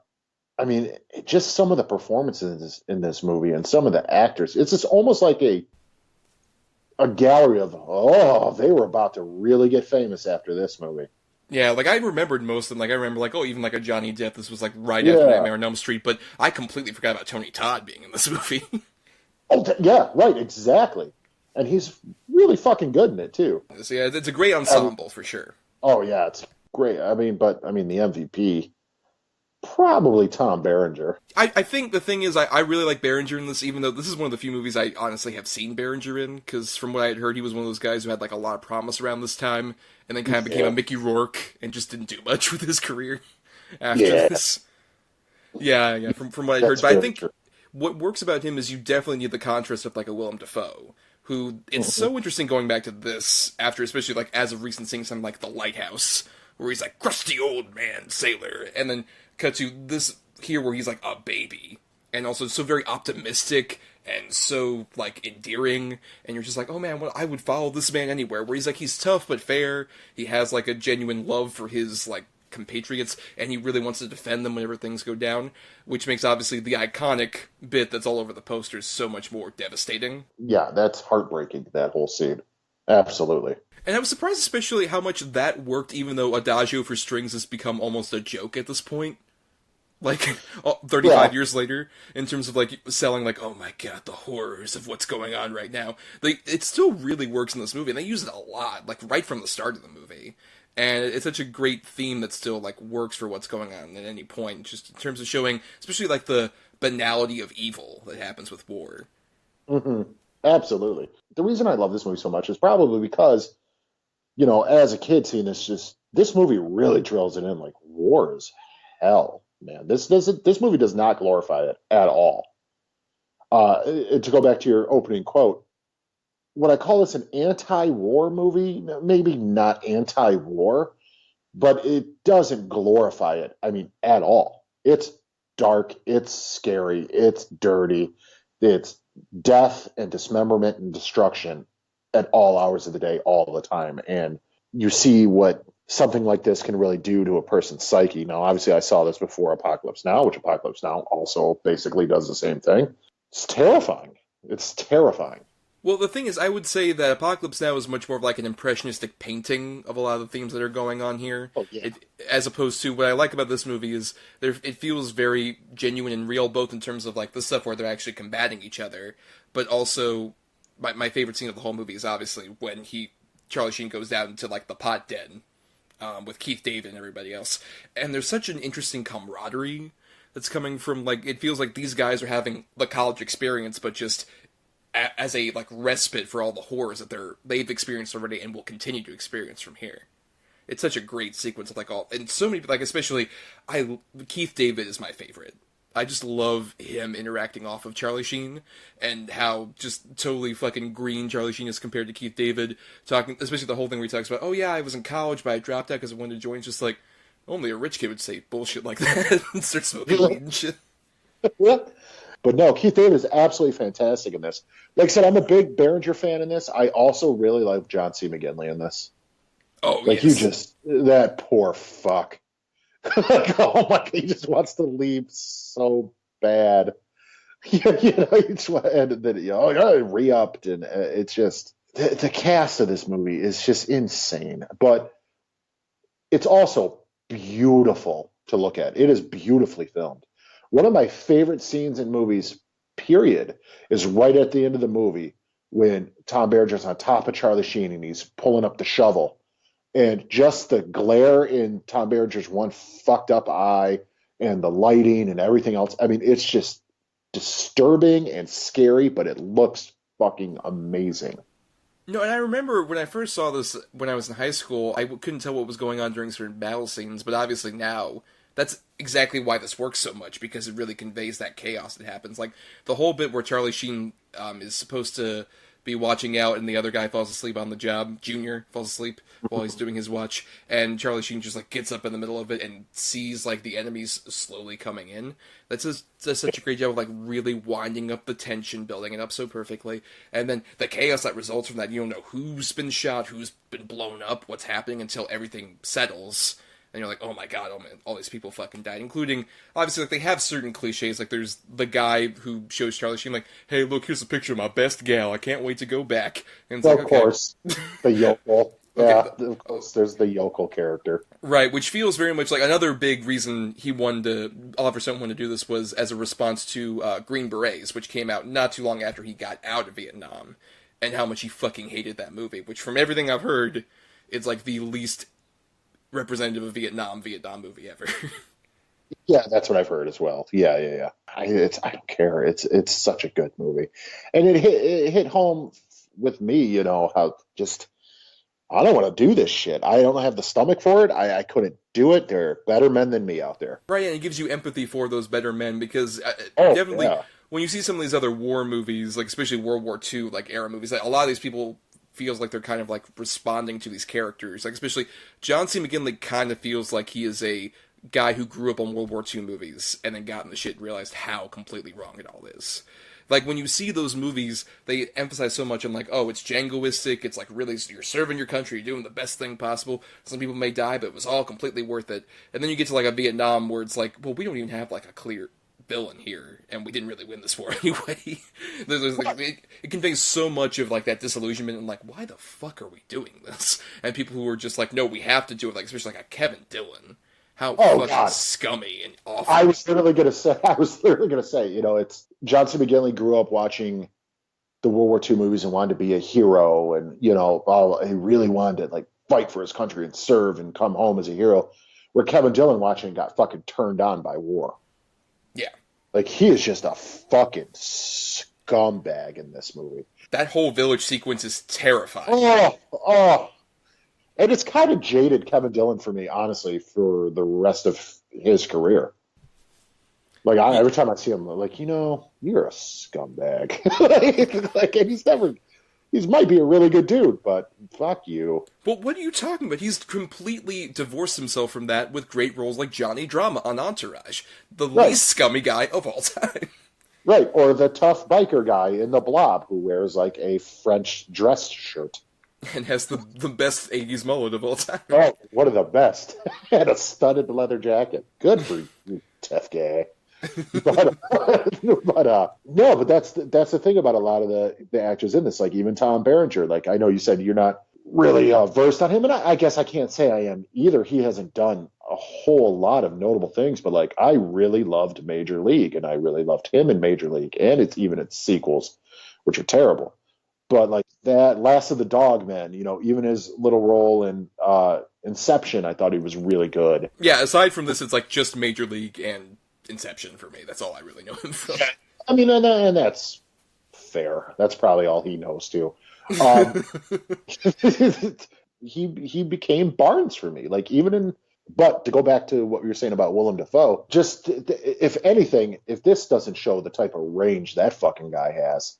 mean, just some of the performances in this movie and some of the actors, it's just almost like a gallery of, they were about to really get famous after this movie. Yeah, like, I remembered most of them. Like, I remember, like, even, like, a Johnny Depp. This was, like, right after Nightmare on Elm Street, but I completely forgot about Tony Todd being in this movie. Yeah, right, exactly. And he's really fucking good in it, too. So, yeah, it's a great ensemble, for sure. Oh, yeah, it's great. I mean, the MVP, probably Tom Berenger. I think the thing is, I really like Berenger in this, even though this is one of the few movies I honestly have seen Berenger in, because from what I had heard, he was one of those guys who had, like, a lot of promise around this time, and then kind of became a Mickey Rourke, and just didn't do much with his career after this. Yeah, from what I heard. But I think what works about him is you definitely need the contrast of, like, a Willem Dafoe, who, it's so interesting going back to this, after, especially, like, as of recent seeing something like The Lighthouse, where he's like, crusty old man sailor, and then cut to this here where he's like a baby, and also so very optimistic and so, like, endearing, and you're just like, oh man, well, I would follow this man anywhere, where he's like, he's tough but fair, he has, like, a genuine love for his, like, compatriots, and he really wants to defend them whenever things go down, which makes, obviously, the iconic bit that's all over the posters so much more devastating. Yeah, that's heartbreaking, that whole scene. Absolutely. And I was surprised especially how much that worked, even though Adagio for Strings has become almost a joke at this point. Like, 35 years later, in terms of, like, selling, like, oh my god, the horrors of what's going on right now. Like, it still really works in this movie, and they use it a lot, like, right from the start of the movie. And it's such a great theme that still, like, works for what's going on at any point, just in terms of showing, especially, like, the banality of evil that happens with war. Mm-hmm. Absolutely. The reason I love this movie so much is probably because, you know, as a kid seeing this movie really drills it in, like, war is hell, man. This movie does not glorify it at all. To go back to your opening quote, would I call this an anti-war movie? Maybe not anti-war, but it doesn't glorify it, I mean, at all. It's dark, it's scary, it's dirty, it's death and dismemberment and destruction at all hours of the day, all the time. And you see what something like this can really do to a person's psyche. Now, obviously, I saw this before Apocalypse Now, which Apocalypse Now also basically does the same thing. It's terrifying. It's terrifying. Well, the thing is, I would say that Apocalypse Now is much more of like an impressionistic painting of a lot of the themes that are going on here. Oh, yeah. As opposed to, what I like about this movie is it feels very genuine and real, both in terms of like the stuff where they're actually combating each other, but also my favorite scene of the whole movie is obviously when Charlie Sheen goes down into like the pot den with Keith David and everybody else. And there's such an interesting camaraderie that's coming from, like, it feels like these guys are having the college experience, but just as a, like, respite for all the horrors that they've experienced already and will continue to experience from here. It's such a great sequence of, like, and so many, like, especially, Keith David is my favorite. I just love him interacting off of Charlie Sheen, and how just totally fucking green Charlie Sheen is compared to Keith David, talking, especially the whole thing where he talks about, oh yeah, I was in college, but I dropped out because I wanted to join. It's just like, only a rich kid would say bullshit like that and start smoking weed and shit. But no, Keith David is absolutely fantastic in this. Like I said, I'm a big Berenger fan in this. I also really like John C. McGinley in this. Oh, like, yes. That poor fuck. Like, oh my god, he just wants to leave so bad. You know, he just and then re-upped, and it's just the cast of this movie is just insane. But it's also beautiful to look at. It is beautifully filmed. One of my favorite scenes in movies, period, is right at the end of the movie when Tom Berenger's on top of Charlie Sheen and he's pulling up the shovel. And just the glare in Tom Berenger's one fucked up eye and the lighting and everything else. I mean, it's just disturbing and scary, but it looks fucking amazing. No, and I remember when I first saw this when I was in high school, I couldn't tell what was going on during certain battle scenes, but obviously now, that's exactly why this works so much, because it really conveys that chaos that happens. Like, the whole bit where Charlie Sheen is supposed to be watching out, and the other guy falls asleep on the job. Junior falls asleep while he's doing his watch, and Charlie Sheen just, like, gets up in the middle of it and sees, like, the enemies slowly coming in. That's such a great job of, like, really winding up the tension, building it up so perfectly. And then the chaos that results from that, you don't know who's been shot, who's been blown up, what's happening, until everything settles. And you're like, oh my god, oh man, all these people fucking died. Including, obviously, like, they have certain cliches. Like, there's the guy who shows Charlie Sheen, like, hey, look, here's a picture of my best gal. I can't wait to go back. And it's well, like, of course. The yokel. Okay. Yeah, of course, there's the yokel character. Right, which feels very much like another big reason Oliver Stone wanted to do this was as a response to Green Berets, which came out not too long after he got out of Vietnam, and how much he fucking hated that movie, which from everything I've heard, it's like the least representative of Vietnam movie ever. Yeah, that's what I've heard as well. Yeah. I don't care. It's such a good movie, and it hit home with me. You know how just I don't want to do this shit. I don't have the stomach for it. I couldn't do it. There are better men than me out there. Right, and it gives you empathy for those better men because definitely yeah. When you see some of these other war movies, like especially World War II like era movies, like, a lot of these people feels like they're kind of like responding to these characters. Like, especially John C. McGinley kind of feels like he is a guy who grew up on World War II movies and then got in the shit and realized how completely wrong it all is. Like, when you see those movies, they emphasize so much on, like, oh, it's Djangoistic, it's, like, really, you're serving your country, you're doing the best thing possible. Some people may die, but it was all completely worth it. And then you get to, like, a Vietnam where it's like, well, we don't even have, like, a clear villain here, and we didn't really win this war anyway. It conveys so much of, like, that disillusionment, and, like, why the fuck are we doing this? And people who are just like, no, we have to do it, like, especially, like, a Kevin Dillon. How fucking scummy and awful. I was literally gonna say, you know, it's John C. McGinley grew up watching the World War II movies and wanted to be a hero, and you know, he really wanted to like fight for his country and serve and come home as a hero. Where Kevin Dillon watching got fucking turned on by war. Yeah, like he is just a fucking scumbag in this movie. That whole village sequence is terrifying. Oh. And it's kind of jaded Kevin Dillon for me, honestly, for the rest of his career. Like, every time I see him, I'm like, you know, you're a scumbag. And he might be a really good dude, but fuck you. Well, what are you talking about? He's completely divorced himself from that with great roles like Johnny Drama on Entourage, the least scummy guy of all time. Right, or the tough biker guy in The Blob who wears, like, a French dress shirt. And has the best 80s mullet of all time. Oh, one of the best. And a studded leather jacket. Good for you, tough guy. But that's the thing about a lot of the actors in this. Like, even Tom Berenger. Like, I know you said you're not really versed on him, and I guess I can't say I am either. He hasn't done a whole lot of notable things, but, like, I really loved Major League, and I really loved him in Major League, and even its sequels, which are terrible. But, like, that Last of the Dogmen, you know, even his little role in Inception, I thought he was really good. Yeah, aside from this, it's, like, just Major League and Inception for me. That's all I really know him from. I mean, and that's fair. That's probably all he knows, too. He became Barnes for me. Like, but to go back to what we were saying about Willem Dafoe, just, if anything, if this doesn't show the type of range that fucking guy has,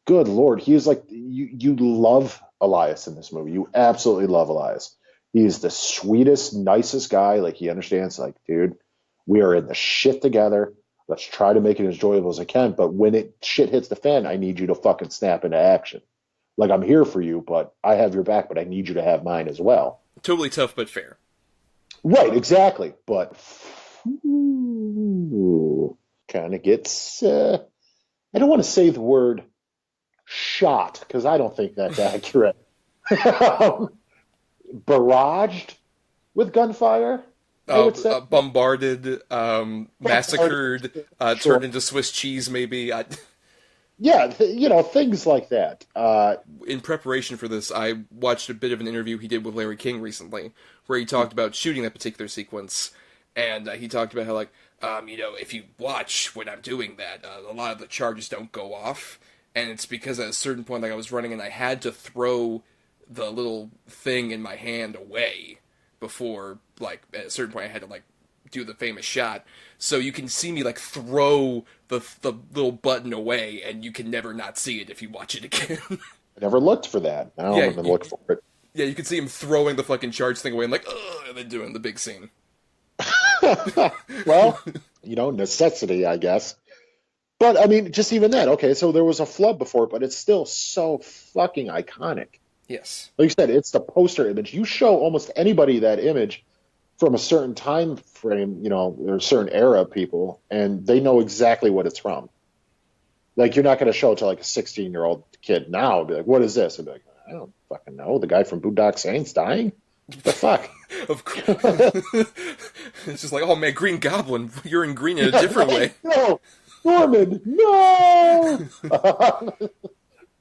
good Lord, he is like, you love Elias in this movie. You absolutely love Elias. He's the sweetest, nicest guy. Like, he understands, like, dude, we are in the shit together. Let's try to make it as enjoyable as I can. But when shit hits the fan, I need you to fucking snap into action. Like, I'm here for you, but I have your back, but I need you to have mine as well. Totally tough, but fair. Right, exactly. But kind of gets, I don't want to say the word shot, because I don't think that's accurate. Barraged with gunfire, I would say. Bombarded, massacred, turned into Swiss cheese, maybe. Yeah, you know, things like that. In preparation for this, I watched a bit of an interview he did with Larry King recently, where he talked about shooting that particular sequence, and he talked about how, like, you know, if you watch when I'm doing that, a lot of the charges don't go off. And it's because at a certain point, like, I was running and I had to throw the little thing in my hand away before, like, at a certain point I had to, like, do the famous shot. So you can see me, like, throw the little button away, and you can never not see it if you watch it again. I never looked for that. I don't even look for it. Yeah, you can see him throwing the fucking charge thing away and, like, ugh, and then doing the big scene. Well, you know, necessity, I guess. But, I mean, just even that. Okay, so there was a flub before, but it's still so fucking iconic. Yes. Like you said, it's the poster image. You show almost anybody that image from a certain time frame, you know, or a certain era of people, and they know exactly what it's from. Like, you're not going to show it to, like, a 16-year-old kid now and be like, what is this? And be like, I don't fucking know. The guy from Boondock Saints dying? The fuck? Of course. It's just like, oh, man, Green Goblin, you're in green in a different way. No! Norman, no!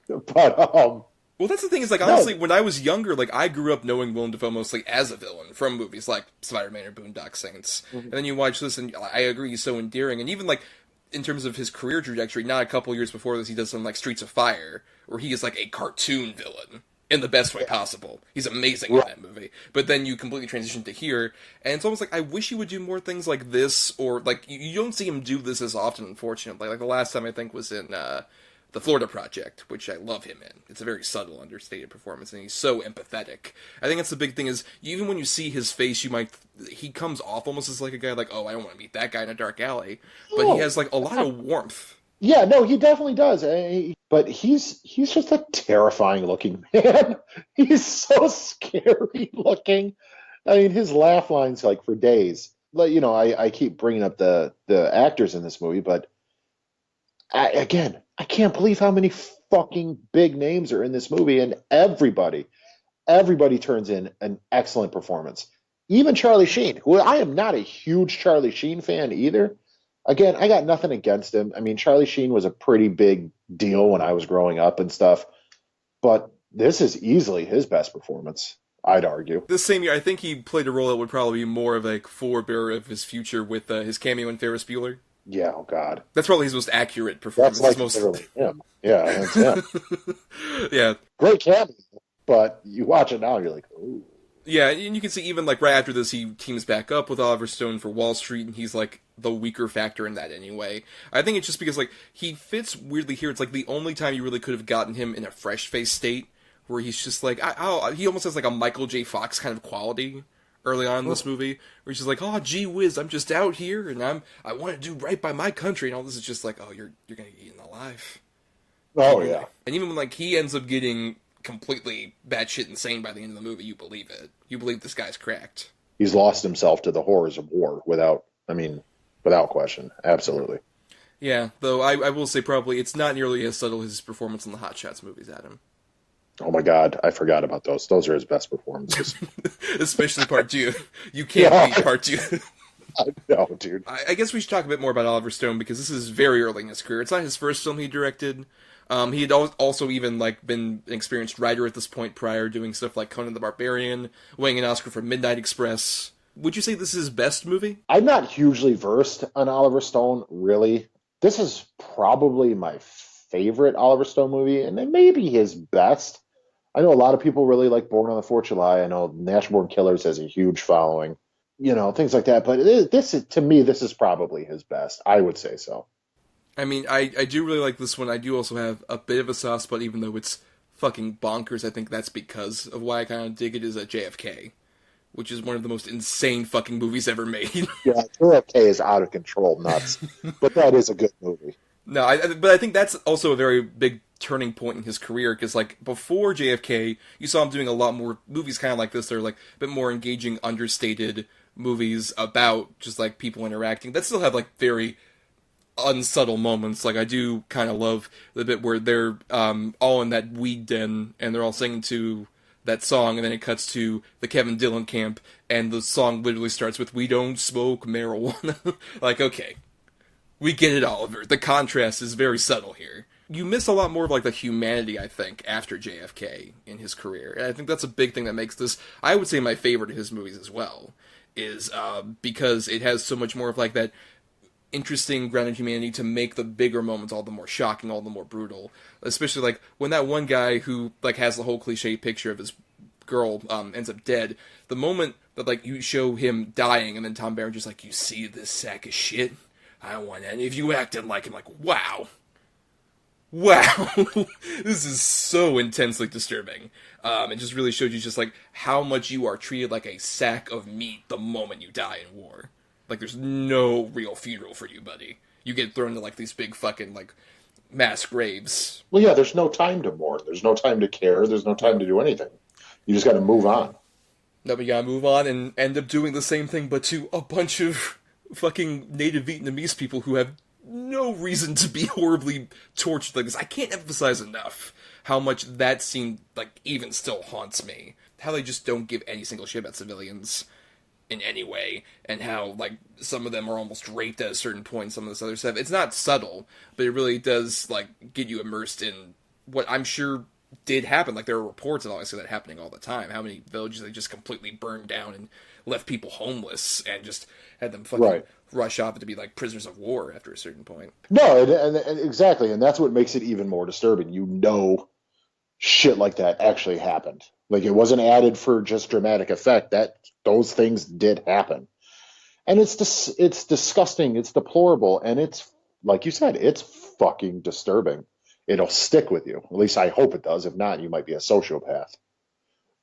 But, well, that's the thing, is, like, honestly, when I was younger, like, I grew up knowing Willem Dafoe mostly as a villain from movies like Spider-Man or Boondock Saints. Mm-hmm. And then you watch this, and I agree, he's so endearing. And even, like, in terms of his career trajectory, not a couple years before this, he does something like Streets of Fire, where he is, like, a cartoon villain. In the best way possible. He's amazing in that movie. But then you completely transition to here, and it's almost like, I wish he would do more things like this, or, like, you don't see him do this as often, unfortunately. Like, the last time, I think, was in The Florida Project, which I love him in. It's a very subtle, understated performance, and he's so empathetic. I think that's the big thing, is, even when you see his face, he comes off almost as like a guy like, oh, I don't want to meet that guy in a dark alley. But he has, like, a lot of warmth. Yeah, no, he definitely does. But he's just a terrifying looking man. He's so scary looking. I mean, his laugh lines like for days. Like, I keep bringing up the actors in this movie, but I can't believe how many fucking big names are in this movie, and everybody turns in an excellent performance. Even Charlie Sheen, who I am not a huge Charlie Sheen fan either. Again, I got nothing against him. I mean, Charlie Sheen was a pretty big deal when I was growing up and stuff, but this is easily his best performance, I'd argue. This same year, I think he played a role that would probably be more of a forebearer of his future with his cameo in Ferris Bueller. Yeah, oh God. That's probably his most accurate performance. That's like literally him. Yeah, that's him. Yeah. Great cameo, but you watch it now, you're like, ooh. Yeah, and you can see even like right after this, he teams back up with Oliver Stone for Wall Street, and he's like the weaker factor in that anyway. I think it's just because like he fits weirdly here. It's like the only time you really could have gotten him in a fresh-faced state, where he's just like, he almost has like a Michael J. Fox kind of quality early on in this movie, where he's just like, oh, gee whiz, I'm just out here, and I want to do right by my country, and all this is just like, oh, you're gonna get eaten alive. Oh, yeah. And even when like he ends up getting completely batshit insane by the end of the movie, you believe it. You believe this guy's cracked. He's lost himself to the horrors of war without question. Absolutely. Yeah, though I will say probably it's not nearly as subtle as his performance in the Hot Shots movies, Adam. Oh my God, I forgot about those. Those are his best performances. Especially part 2. You can't beat part 2. I know, dude. I guess we should talk a bit more about Oliver Stone, because this is very early in his career. It's not his first film he directed. He had also even like been an experienced writer at this point prior, doing stuff like Conan the Barbarian, winning an Oscar for Midnight Express. Would you say this is his best movie? I'm not hugely versed on Oliver Stone, really. This is probably my favorite Oliver Stone movie, and it may be his best. I know a lot of people really like Born on the 4th of July. I know National Born Killers has a huge following, things like that. But to me, this is probably his best. I would say so. I mean, I do really like this one. I do also have a bit of a soft spot, even though it's fucking bonkers. I think that's because of why I kind of dig it is JFK, which is one of the most insane fucking movies ever made. Yeah, JFK is out of control nuts, but that is a good movie. No, but I think that's also a very big turning point in his career, because like before JFK, you saw him doing a lot more movies kind of like this. They're like a bit more engaging, understated movies about just like people interacting that still have like very unsubtle moments. Like I do kind of love the bit where they're all in that weed den and they're all singing to that song, and then it cuts to the Kevin Dillon camp, and the song literally starts with "We don't smoke marijuana." Like, okay, we get it, Oliver. The contrast is very subtle here. You miss a lot more of like the humanity, I think, after JFK in his career, and I think that's a big thing that makes this, I would say, my favorite of his movies as well, is because it has so much more of like that interesting grounded humanity to make the bigger moments all the more shocking, all the more brutal. Especially like when that one guy who like has the whole cliche picture of his girl ends up dead. The moment that like you show him dying, and then Tom Barron just like, you see this sack of shit? I want any of you acting like him. Like, wow, this is so intensely disturbing. It just really showed you just like how much you are treated like a sack of meat the moment you die in war. Like, there's no real funeral for you, buddy. You get thrown to, like, these big fucking, like, mass graves. Well, yeah, there's no time to mourn. There's no time to care. There's no time to do anything. You just got to move on. No, but you gotta move on and end up doing the same thing, but to a bunch of fucking native Vietnamese people who have no reason to be horribly tortured like this. I can't emphasize enough how much that scene, like, even still haunts me. How they just don't give any single shit about civilians in any way, and how, like, some of them are almost raped at a certain point, some of this other stuff. It's not subtle, but it really does, like, get you immersed in what I'm sure did happen. Like, there are reports of obviously that happening all the time. How many villages they just completely burned down and left people homeless and just had them fucking rush off to be, like, prisoners of war after a certain point. No, and exactly, and that's what makes it even more disturbing. Shit like that actually happened. Like, it wasn't added for just dramatic effect. Those things did happen. And it's disgusting, it's deplorable, and it's, like you said, it's fucking disturbing. It'll stick with you. At least I hope it does. If not, you might be a sociopath.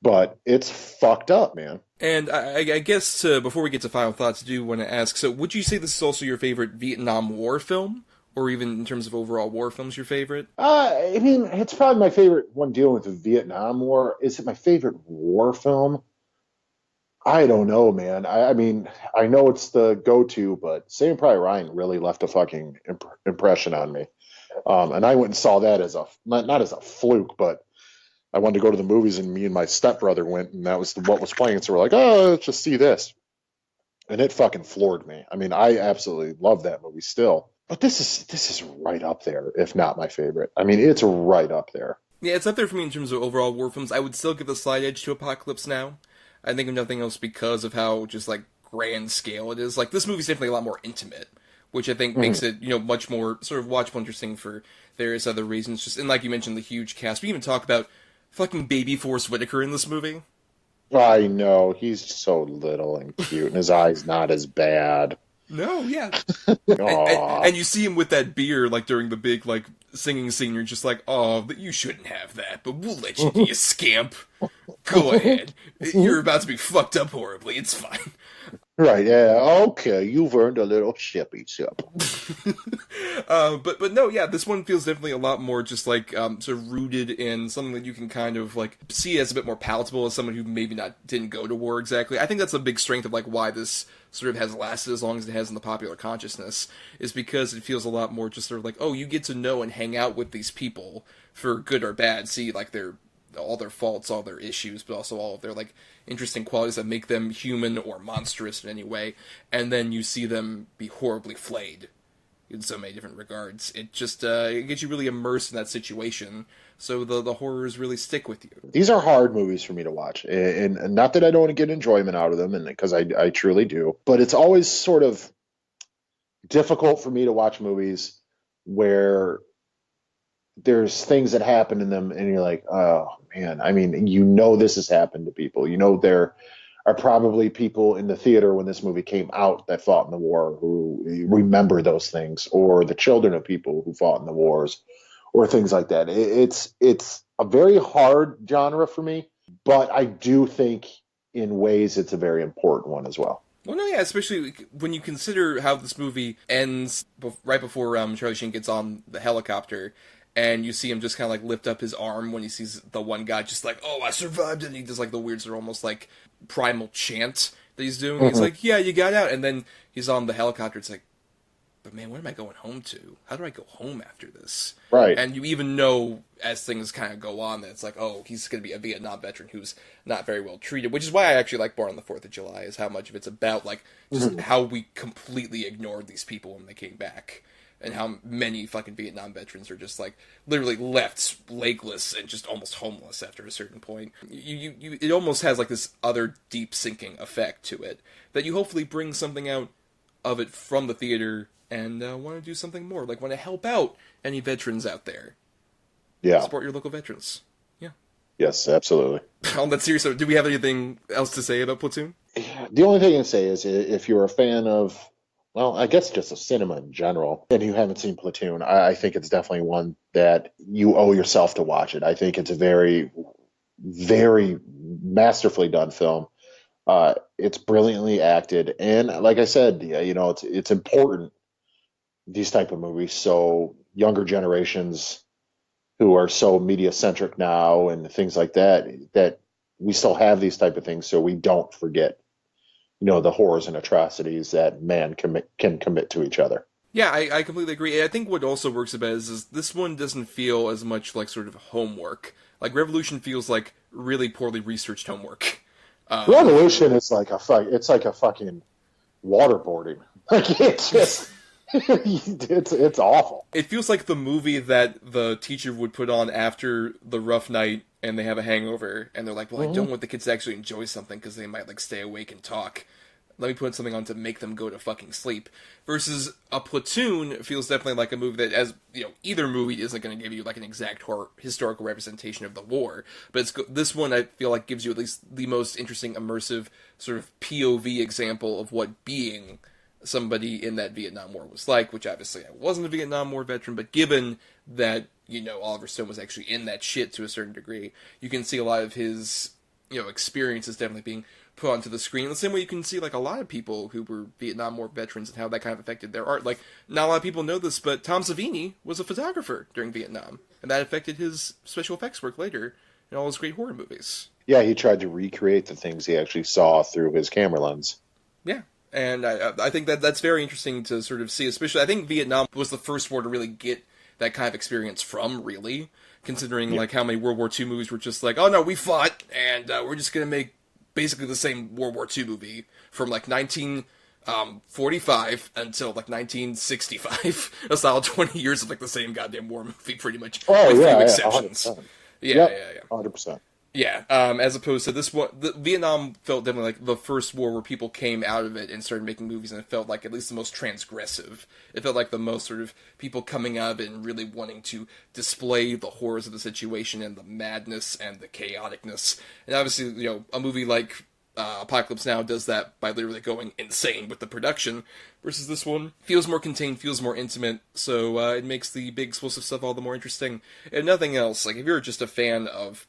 But it's fucked up, man. And I guess before we get to final thoughts, I do want to ask, so would you say this is also your favorite Vietnam War film? Or even in terms of overall war films, your favorite? I mean, it's probably my favorite one dealing with the Vietnam War. Is it my favorite war film? I don't know, man. I mean, I know it's the go-to, but Saving Private Ryan really left a fucking impression on me. And I went and saw that as not as a fluke, but I wanted to go to the movies, and me and my stepbrother went, and that was what was playing. So we're like, oh, let's just see this. And it fucking floored me. I mean, I absolutely love that movie still. But this is right up there, if not my favorite. I mean, it's right up there. Yeah, it's up there for me in terms of overall war films. I would still give the slight edge to Apocalypse Now. I think of nothing else because of how just, like, grand scale it is. Like, this movie's definitely a lot more intimate, which I think makes it, much more sort of watchable, interesting for various other reasons. Just, and like you mentioned, the huge cast. We even talk about fucking baby Forrest Whitaker in this movie. I know. He's so little and cute, and his eye's not as bad. No, yeah. and you see him with that beer, like, during the big, like, singing scene. You're just like, oh, but you shouldn't have that, but we'll let you be a scamp. Go ahead. You're about to be fucked up horribly. It's fine. Right, yeah, okay, you've earned a little shippy chip. But no, yeah, this one feels definitely a lot more just, like, sort of rooted in something that you can kind of, like, see as a bit more palatable as someone who maybe didn't go to war exactly. I think that's a big strength of, like, why this sort of has lasted as long as it has in the popular consciousness, is because it feels a lot more just sort of like, oh, you get to know and hang out with these people for good or bad, see, like, all their faults, all their issues, but also all of their, like, interesting qualities that make them human or monstrous in any way, and then you see them be horribly flayed in so many different regards. It just, it gets you really immersed in that situation, so the horrors really stick with you. These are hard movies for me to watch, and not that I don't want to get enjoyment out of them, and because I truly do, but it's always sort of difficult for me to watch movies where there's things that happen in them and you're like, oh man, I mean, this has happened to people. There are probably people in the theater when this movie came out that fought in the war who remember those things, or the children of people who fought in the wars, or things like that. It's a very hard genre for me, but I do think in ways it's a very important one as well. Well, no, yeah, especially when you consider how this movie ends right before Charlie Sheen gets on the helicopter, and you see him just kind of, like, lift up his arm when he sees the one guy just like, oh, I survived, and he does, like, the weird sort of almost, like, primal chant that he's doing. Mm-hmm. He's like, yeah, you got out, and then he's on the helicopter. It's like, but man, what am I going home to? How do I go home after this? Right. And you even know, as things kind of go on, that it's like, oh, he's going to be a Vietnam veteran who's not very well treated, which is why I actually like Born on the 4th of July, is how much of it's about, like, just how we completely ignored these people when they came back. And how many fucking Vietnam veterans are just, like, literally left legless and just almost homeless after a certain point. It almost has, like, this other deep sinking effect to it, that you hopefully bring something out of it from the theater and want to do something more, like want to help out any veterans out there. Yeah. Support your local veterans. Yeah. Yes, absolutely. On that serious note, do we have anything else to say about Platoon? The only thing I can say is if you're a fan of, well, I guess just of cinema in general, and you haven't seen Platoon, I think it's definitely one that you owe yourself to watch it. I think it's a very, very masterfully done film. It's brilliantly acted, and like I said, it's important, these type of movies, so younger generations who are so media centric now and things like that we still have these type of things, so we don't forget the horrors and atrocities that man can commit to each other. Yeah, I completely agree. I think what also works about it is this one doesn't feel as much like sort of homework. Like, Revolution feels like really poorly researched homework. Revolution is like it's like a fucking waterboarding. Like, it's just, it's awful. It feels like the movie that the teacher would put on after the rough night and they have a hangover, and they're like, well, I don't want the kids to actually enjoy something because they might, like, stay awake and talk. Let me put something on to make them go to fucking sleep. Versus a Platoon feels definitely like a movie that, as either movie isn't going to give you, like, an exact historical representation of the war, but this one I feel like gives you at least the most interesting, immersive sort of POV example of what being somebody in that Vietnam War was like, which obviously I wasn't a Vietnam War veteran, but given that, Oliver Stone was actually in that shit to a certain degree, you can see a lot of his, experiences definitely being put onto the screen. The same way you can see, like, a lot of people who were Vietnam War veterans and how that kind of affected their art. Like, not a lot of people know this, but Tom Savini was a photographer during Vietnam, and that affected his special effects work later in all his great horror movies. Yeah, he tried to recreate the things he actually saw through his camera lens. Yeah. And I think that's very interesting to sort of see, especially, I think Vietnam was the first war to really get that kind of experience from, really, considering, like, how many World War II movies were just like, oh, no, we fought, and we're just going to make basically the same World War II movie from, like, 1945 until, like, 1965. A solid 20 years of, like, the same goddamn war movie, pretty much, with few exceptions. 100%. Yeah. 100%. Yeah, as opposed to this one, Vietnam felt definitely like the first war where people came out of it and started making movies, and it felt like at least the most transgressive. It felt like the most sort of people coming out of it and really wanting to display the horrors of the situation and the madness and the chaoticness. And obviously, you know, a movie like Apocalypse Now does that by literally going insane with the production, versus this one feels more contained, feels more intimate, so it makes the big explosive stuff all the more interesting. And nothing else, like if you're just a fan of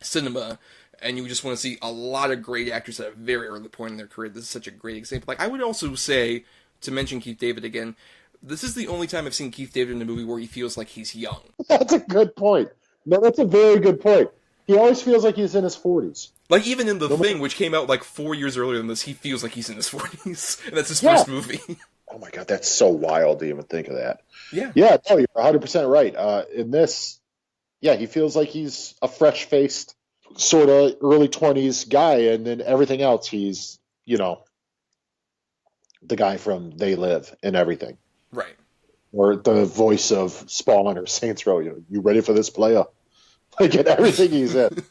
cinema and you just want to see a lot of great actors at a very early point in their career, this is such a great example. Like, I would also say, to mention Keith David again, this is the only time I've seen Keith David in a movie where he feels like he's young. That's a good point. No, that's a very good point. He always feels like he's in his 40s. Like, even in The Thing, which came out like 4 years earlier than this, he feels like he's in his 40s. And that's his first movie. Oh my god, that's so wild to even think of that. Yeah. Yeah, no, you're 100% right. In this, yeah, he feels like he's a fresh-faced, sort of early 20s guy, and then everything else, he's, you know, the guy from They Live and everything. Right. Or the voice of Spawn or Saints Row. You ready for this, player? Like, in everything he's in.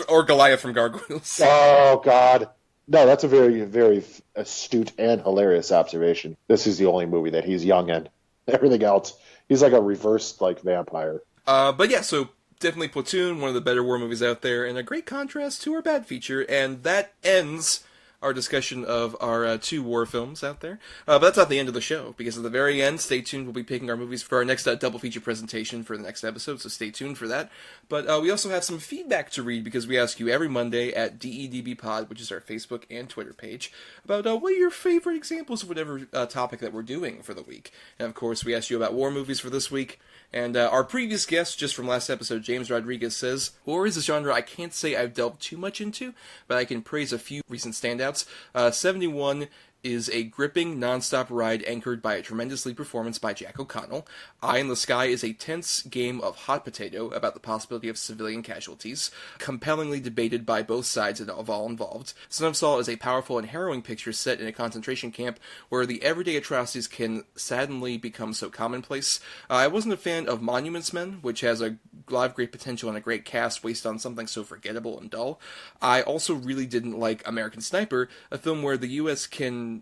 or Goliath from Gargoyles. Oh, God. No, that's a very, very astute and hilarious observation. This is the only movie that he's young in. Everything else, he's like a reversed, like, vampire. But yeah, so definitely Platoon, one of the better war movies out there, and a great contrast to our bad feature, and that ends our discussion of our two war films out there. But that's not the end of the show, because at the very end, stay tuned, we'll be picking our movies for our next double feature presentation for the next episode, so stay tuned for that. But we also have some feedback to read, because we ask you every Monday at DEDBpod, which is our Facebook and Twitter page, about what are your favorite examples of whatever topic that we're doing for the week. And of course, we asked you about war movies for this week. And our previous guest, just from last episode, James Rodriguez, says, horror is a genre I can't say I've delved too much into, but I can praise a few recent standouts. 71 is a gripping, non-stop ride anchored by a tremendous lead performance by Jack O'Connell. Eye in the Sky is a tense game of hot potato about the possibility of civilian casualties, compellingly debated by both sides of all involved. Son of Saul is a powerful and harrowing picture set in a concentration camp where the everyday atrocities can sadly become so commonplace. I wasn't a fan of Monuments Men, which has a lot of great potential and a great cast wasted on something so forgettable and dull. I also really didn't like American Sniper, a film where the U.S. can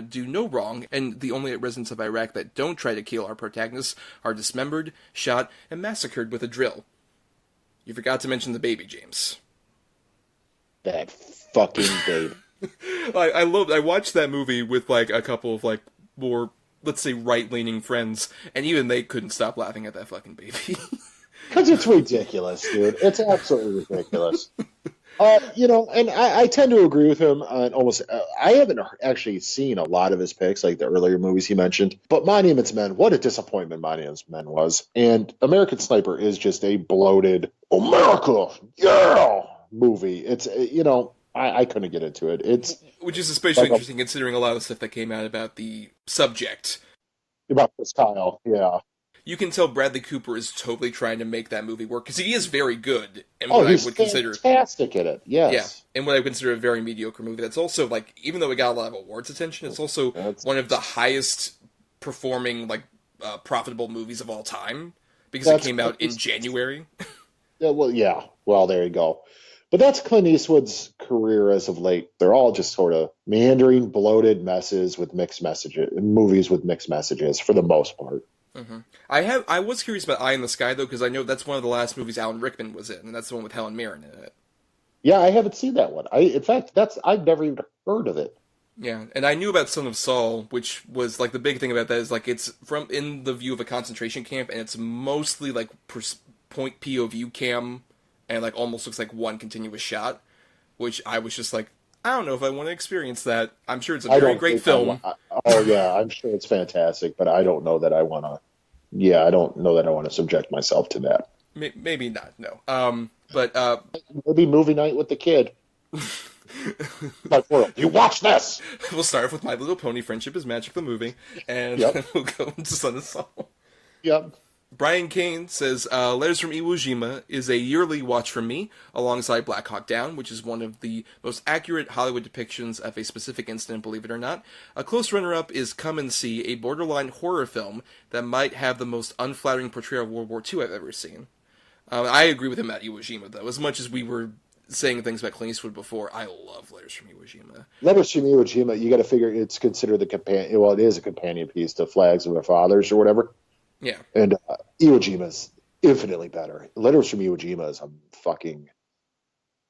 do no wrong, and the only residents of Iraq that don't try to kill our protagonists are dismembered, shot, and massacred with a drill. You forgot to mention the baby, James. That fucking baby. I watched that movie with, like, a couple of, like, more, let's say, right-leaning friends, and even they couldn't stop laughing at that fucking baby. Because it's ridiculous, dude. It's absolutely ridiculous. And I tend to agree with him on almost. I haven't actually seen a lot of his picks, like the earlier movies he mentioned. But Monuments Men, what a disappointment Monuments Men was. And American Sniper is just a bloated America, yeah, movie. It's I couldn't get into it. Which is especially interesting considering a lot of the stuff that came out about the subject. About the style, yeah. You can tell Bradley Cooper is totally trying to make that movie work, because he is very good. And what he's I would consider fantastic at it, yes. Yeah, and what I would consider a very mediocre movie. That's also, like, even though it got a lot of awards attention, it's also one of the highest performing, like, profitable movies of all time, because it came out in January. Well, there you go. But that's Clint Eastwood's career as of late. They're all just sort of meandering, bloated messes with mixed messages, movies with mixed messages, for the most part. Mm-hmm. I was curious about Eye in the Sky, though, because I know that's one of the last movies Alan Rickman was in, and that's the one with Helen Mirren in it. Yeah, I haven't seen that one. In fact, I've never even heard of it. Yeah, and I knew about Son of Saul, which was, like, the big thing about that is, like, it's from in the view of a concentration camp, and it's mostly, like, point POV cam, and, like, almost looks like one continuous shot, which I was just like, I don't know if I want to experience that. I'm sure it's a very great film. Oh yeah, I'm sure it's fantastic, but I don't know that I want to. Yeah, I don't know that I want to subject myself to that. Maybe not. No. But maybe movie night with the kid. Like, world, you watch this. We'll start off with My Little Pony: Friendship is Magic, the movie, and then we'll go into Son of Saul. Yep. Brian Kane says, Letters from Iwo Jima is a yearly watch from me, alongside Black Hawk Down, which is one of the most accurate Hollywood depictions of a specific incident, believe it or not. A close runner-up is Come and See, a borderline horror film that might have the most unflattering portrayal of World War II I've ever seen. I agree with him at Iwo Jima, though. As much as we were saying things about Clint Eastwood before, I love Letters from Iwo Jima. Letters from Iwo Jima, you got to figure it's considered the companion. Well, it is a companion piece to Flags of Our Fathers or whatever. Yeah. And Iwo Jima is infinitely better. Letters from Iwo Jima is a fucking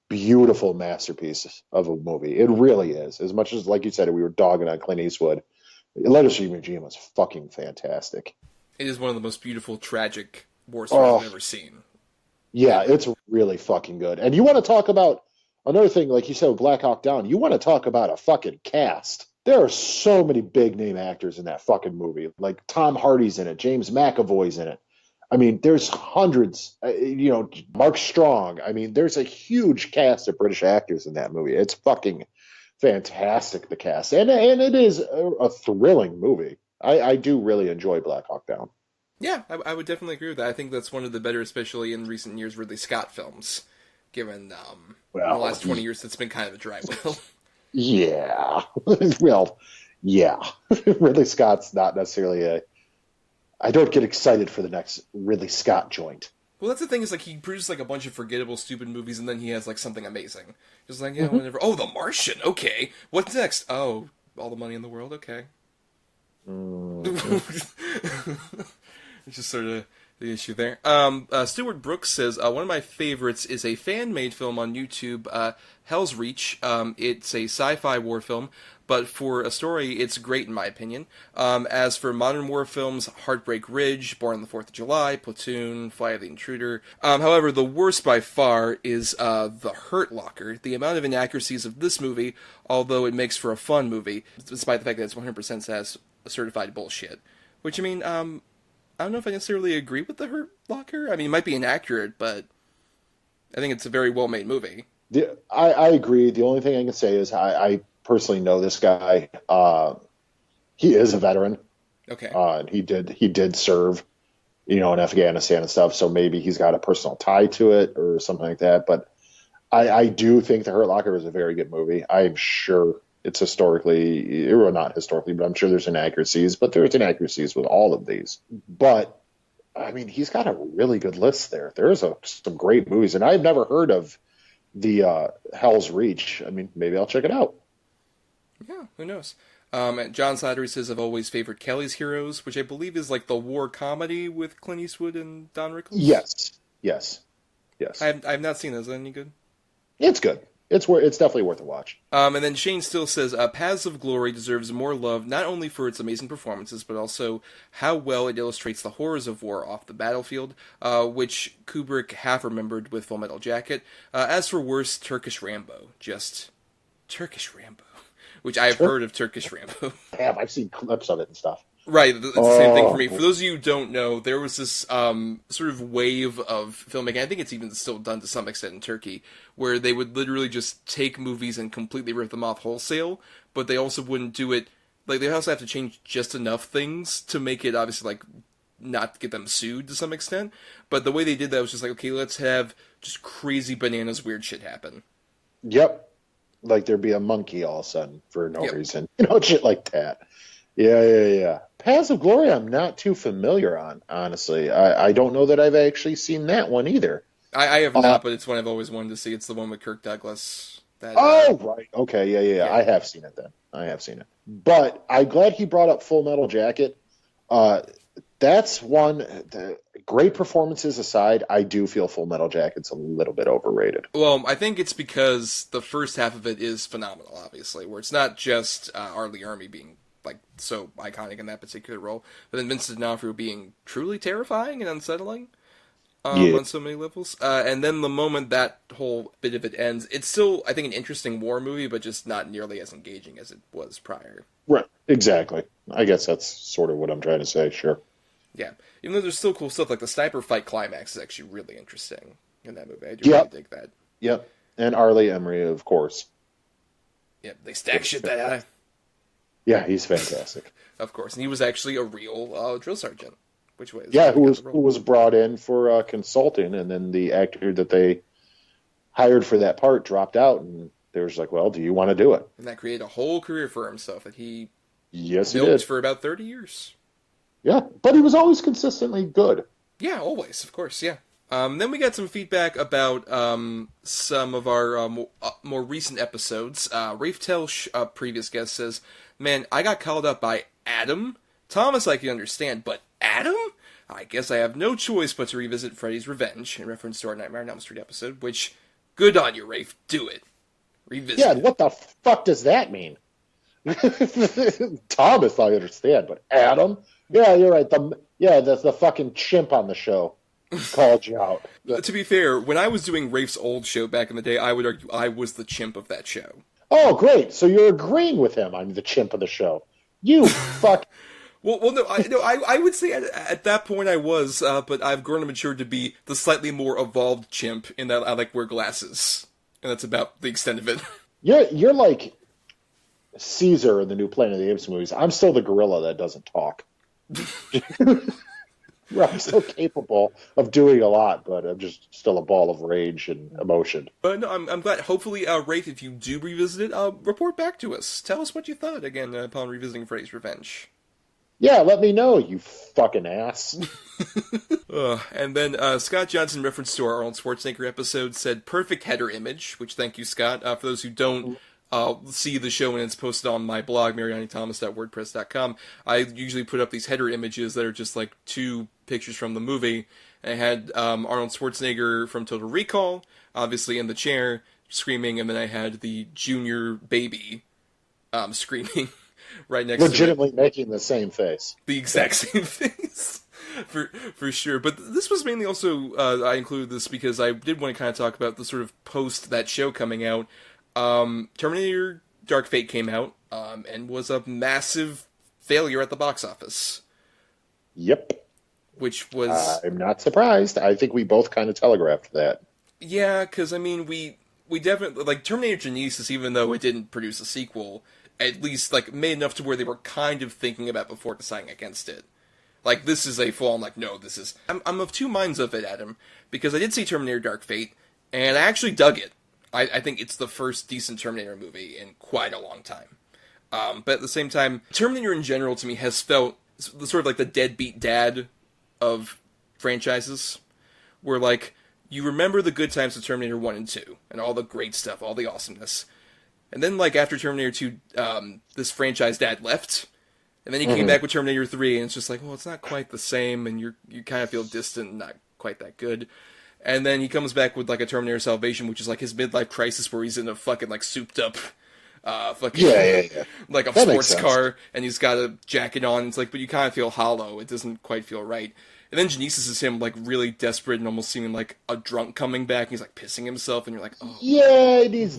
beautiful masterpiece of a movie. It really is. As much as, like you said, we were dogging on Clint Eastwood, Letters from Iwo Jima is fucking fantastic. It is one of the most beautiful, tragic war stories I've ever seen. Yeah, it's really fucking good. And you want to talk about another thing, like you said with Black Hawk Down, you want to talk about a fucking cast. There are so many big name actors in that fucking movie. Like Tom Hardy's in it, James McAvoy's in it. I mean, there's hundreds, Mark Strong. I mean, there's a huge cast of British actors in that movie. It's fucking fantastic, the cast. And it is a thrilling movie. I do really enjoy Black Hawk Down. Yeah, I would definitely agree with that. I think that's one of the better, especially in recent years, Ridley Scott films, given in the last 20 years it's been kind of a dry well. Yeah. Well, yeah. Ridley Scott's not necessarily I don't get excited for the next Ridley Scott joint. Well, that's the thing, is like he produced like a bunch of forgettable, stupid movies, and then he has like something amazing. Just like, whatever. Oh, The Martian. Okay. What's next? Oh, All the Money in the World. Okay. It's just sort of the issue there. Stuart Brooks says, one of my favorites is a fan-made film on YouTube, Hell's Reach. It's a sci-fi war film, but for a story, it's great in my opinion. As for modern war films, Heartbreak Ridge, Born on the 4th of July, Platoon, Flight of the Intruder. However, the worst by far is The Hurt Locker. The amount of inaccuracies of this movie, although it makes for a fun movie, despite the fact that it's 100% says certified bullshit. Which, I mean, I don't know if I necessarily agree with The Hurt Locker. I mean, it might be inaccurate, but I think it's a very well-made movie. I agree. The only thing I can say is I personally know this guy. He is a veteran. Okay. And he did serve, in Afghanistan and stuff, so maybe he's got a personal tie to it or something like that. But I do think The Hurt Locker is a very good movie. I'm sure it's historically, or not historically, but I'm sure there's inaccuracies, but there's inaccuracies with all of these. But, I mean, he's got a really good list there. There's some great movies, and I've never heard of the Hell's Reach. I mean, maybe I'll check it out. Yeah, who knows? John Slattery says, I've always favored Kelly's Heroes, which I believe is like the war comedy with Clint Eastwood and Don Rickles. Yes. I've not seen those. Is that any good? It's good. It's definitely worth a watch. And then Shane still says, Paths of Glory deserves more love, not only for its amazing performances, but also how well it illustrates the horrors of war off the battlefield, which Kubrick half remembered with Full Metal Jacket. As for worse, Turkish Rambo. Just Turkish Rambo. Which I've heard of Turkish Rambo. I've seen clips of it and stuff. Right, it's the same thing for me. For those of you who don't know, there was this sort of wave of filmmaking, I think it's even still done to some extent in Turkey, where they would literally just take movies and completely rip them off wholesale, but they also wouldn't do it, like, they also have to change just enough things to make it, obviously, like, not get them sued to some extent, but the way they did that was just like, okay, let's have just crazy bananas weird shit happen. Yep. Like there'd be a monkey all of a sudden for no reason. Shit like that. Yeah. Paths of Glory I'm not too familiar on, honestly. I don't know that I've actually seen that one either. I have not, but it's one I've always wanted to see. It's the one with Kirk Douglas. Right. Okay, yeah. I have seen it then. I have seen it. But I'm glad he brought up Full Metal Jacket. That's one, great performances aside, I do feel Full Metal Jacket's a little bit overrated. Well, I think it's because the first half of it is phenomenal, obviously, where it's not just R. Lee Ermey being like so iconic in that particular role, but then Vincent D'Onofrio being truly terrifying and unsettling. on so many levels. And then the moment that whole bit of it ends, it's still, I think, an interesting war movie, but just not nearly as engaging as it was prior. Right, exactly. I guess that's sort of what I'm trying to say, sure. Yeah, even though there's still cool stuff, like the sniper fight climax is actually really interesting in that movie. I do really dig that. Yep, and Arlie Emery, of course. Yep, they stack shit that high. Yeah, he's fantastic. Of course, and he was actually a real drill sergeant. Which way? Who was brought in for consulting, and then the actor that they hired for that part dropped out, and they were just like, well, do you want to do it? And that created a whole career for himself that he did for about 30 years. Yeah, but he was always consistently good. Yeah, always, of course, yeah. Then we got some feedback about some of our more recent episodes. Rafe Telsch, a previous guest, says, man, I got called up by Adam. Thomas, I can understand, but Adam? I guess I have no choice but to revisit Freddy's Revenge, in reference to our Nightmare on Elm Street episode, which, good on you, Rafe, do it. Revisit it. What the fuck does that mean? Thomas, I understand, but Adam? Yeah, you're right. The fucking chimp on the show called you out. To be fair, when I was doing Rafe's old show back in the day, I would argue I was the chimp of that show. Oh, great. So you're agreeing with him. I'm the chimp of the show. You fuck. Well, no, I would say at that point I was, but I've grown and matured to be the slightly more evolved chimp in that I like wear glasses, and that's about the extent of it. You're like Caesar in the new Planet of the Apes movies. I'm still the gorilla that doesn't talk. I'm still capable of doing a lot, but I'm just still a ball of rage and emotion. But no, I'm glad. Hopefully, Rafe, if you do revisit it, report back to us. Tell us what you thought again upon revisiting Freddy's Revenge. Yeah, let me know, you fucking ass. And then Scott Johnson, in reference to our Arnold Schwarzenegger episode, said perfect header image, which thank you, Scott. For those who don't see the show when it's posted on my blog, marianithomas.wordpress.com, I usually put up these header images that are just like two pictures from the movie. And I had Arnold Schwarzenegger from Total Recall, obviously in the chair, screaming, and then I had the junior baby screaming right next to it. Legitimately making the same face. The exact same face. For sure. But this was mainly also, I included this because I did want to kind of talk about the sort of post that show coming out. Terminator Dark Fate came out and was a massive failure at the box office. Yep. Which was... I'm not surprised. I think we both kind of telegraphed that. Yeah, because, I mean, we definitely... Like, Terminator Genesis, even though it didn't produce a sequel, at least, like, made enough to where they were kind of thinking about before deciding against it. Like, this is a full-on, like, no, this is... I'm of two minds of it, Adam, because I did see Terminator Dark Fate, and I actually dug it. I think it's the first decent Terminator movie in quite a long time. But at the same time, Terminator in general, to me, has felt sort of like the deadbeat dad of franchises, where, like, you remember the good times of Terminator 1 and 2, and all the great stuff, all the awesomeness. And then, like, after Terminator 2, this franchise dad left, and then he came back with Terminator 3, and it's just like, well, it's not quite the same, and you kind of feel distant and not quite that good. And then he comes back with, like, a Terminator Salvation, which is, like, his midlife crisis where he's in a fucking, like, souped-up, like a sports car, and he's got a jacket on, and it's like, but you kind of feel hollow. It doesn't quite feel right. And then Genesis is him, like, really desperate and almost seeming like a drunk coming back, and he's, like, pissing himself, and you're like, oh. Yeah, and he's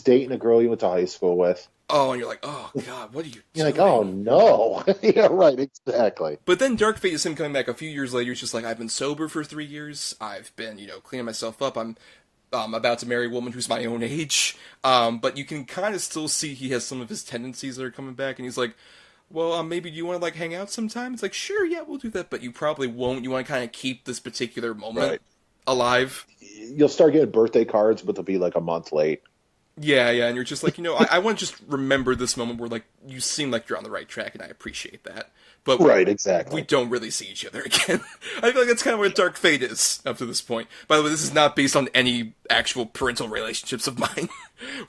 dating a girl he went to high school with. Oh, and you're like, oh, God, what are you doing? You're like, oh, no. Yeah, right, exactly. But then Dark Fate is him coming back a few years later. It's just like, I've been sober for 3 years. I've been, cleaning myself up. I'm about to marry a woman who's my own age. But you can kind of still see he has some of his tendencies that are coming back. And he's like, well, maybe do you want to, like, hang out sometime? It's like, sure, yeah, we'll do that. But you probably won't. You want to kind of keep this particular moment alive. You'll start getting birthday cards, but they'll be, like, a month late. Yeah, and you're just like, I want to just remember this moment where, like, you seem like you're on the right track, and I appreciate that. But right, exactly. We don't really see each other again. I feel like that's kind of where Dark Fate is up to this point. By the way, this is not based on any actual parental relationships of mine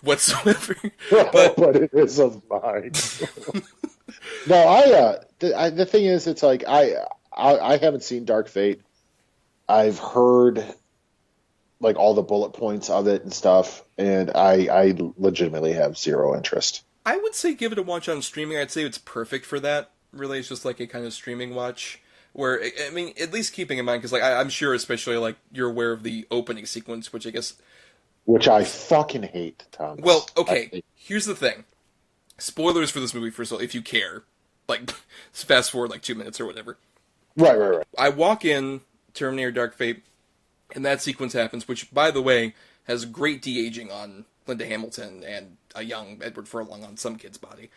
whatsoever. But it is of mine. No, the thing is, it's like, I haven't seen Dark Fate. I've heard, like, all the bullet points of it and stuff, and I legitimately have zero interest. I would say give it a watch on streaming. I'd say it's perfect for that. Really, it's just like a kind of streaming watch. Where, I mean, at least keeping in mind, because like I'm sure, especially like you're aware of the opening sequence, which I guess, which I fucking hate, Thomas. Well, okay, here's the thing. Spoilers for this movie, first of all, if you care. Like, fast forward like 2 minutes or whatever. Right. I walk in, Terminator Dark Fate, and that sequence happens, which, by the way, has great de-aging on Linda Hamilton and a young Edward Furlong on some kid's body.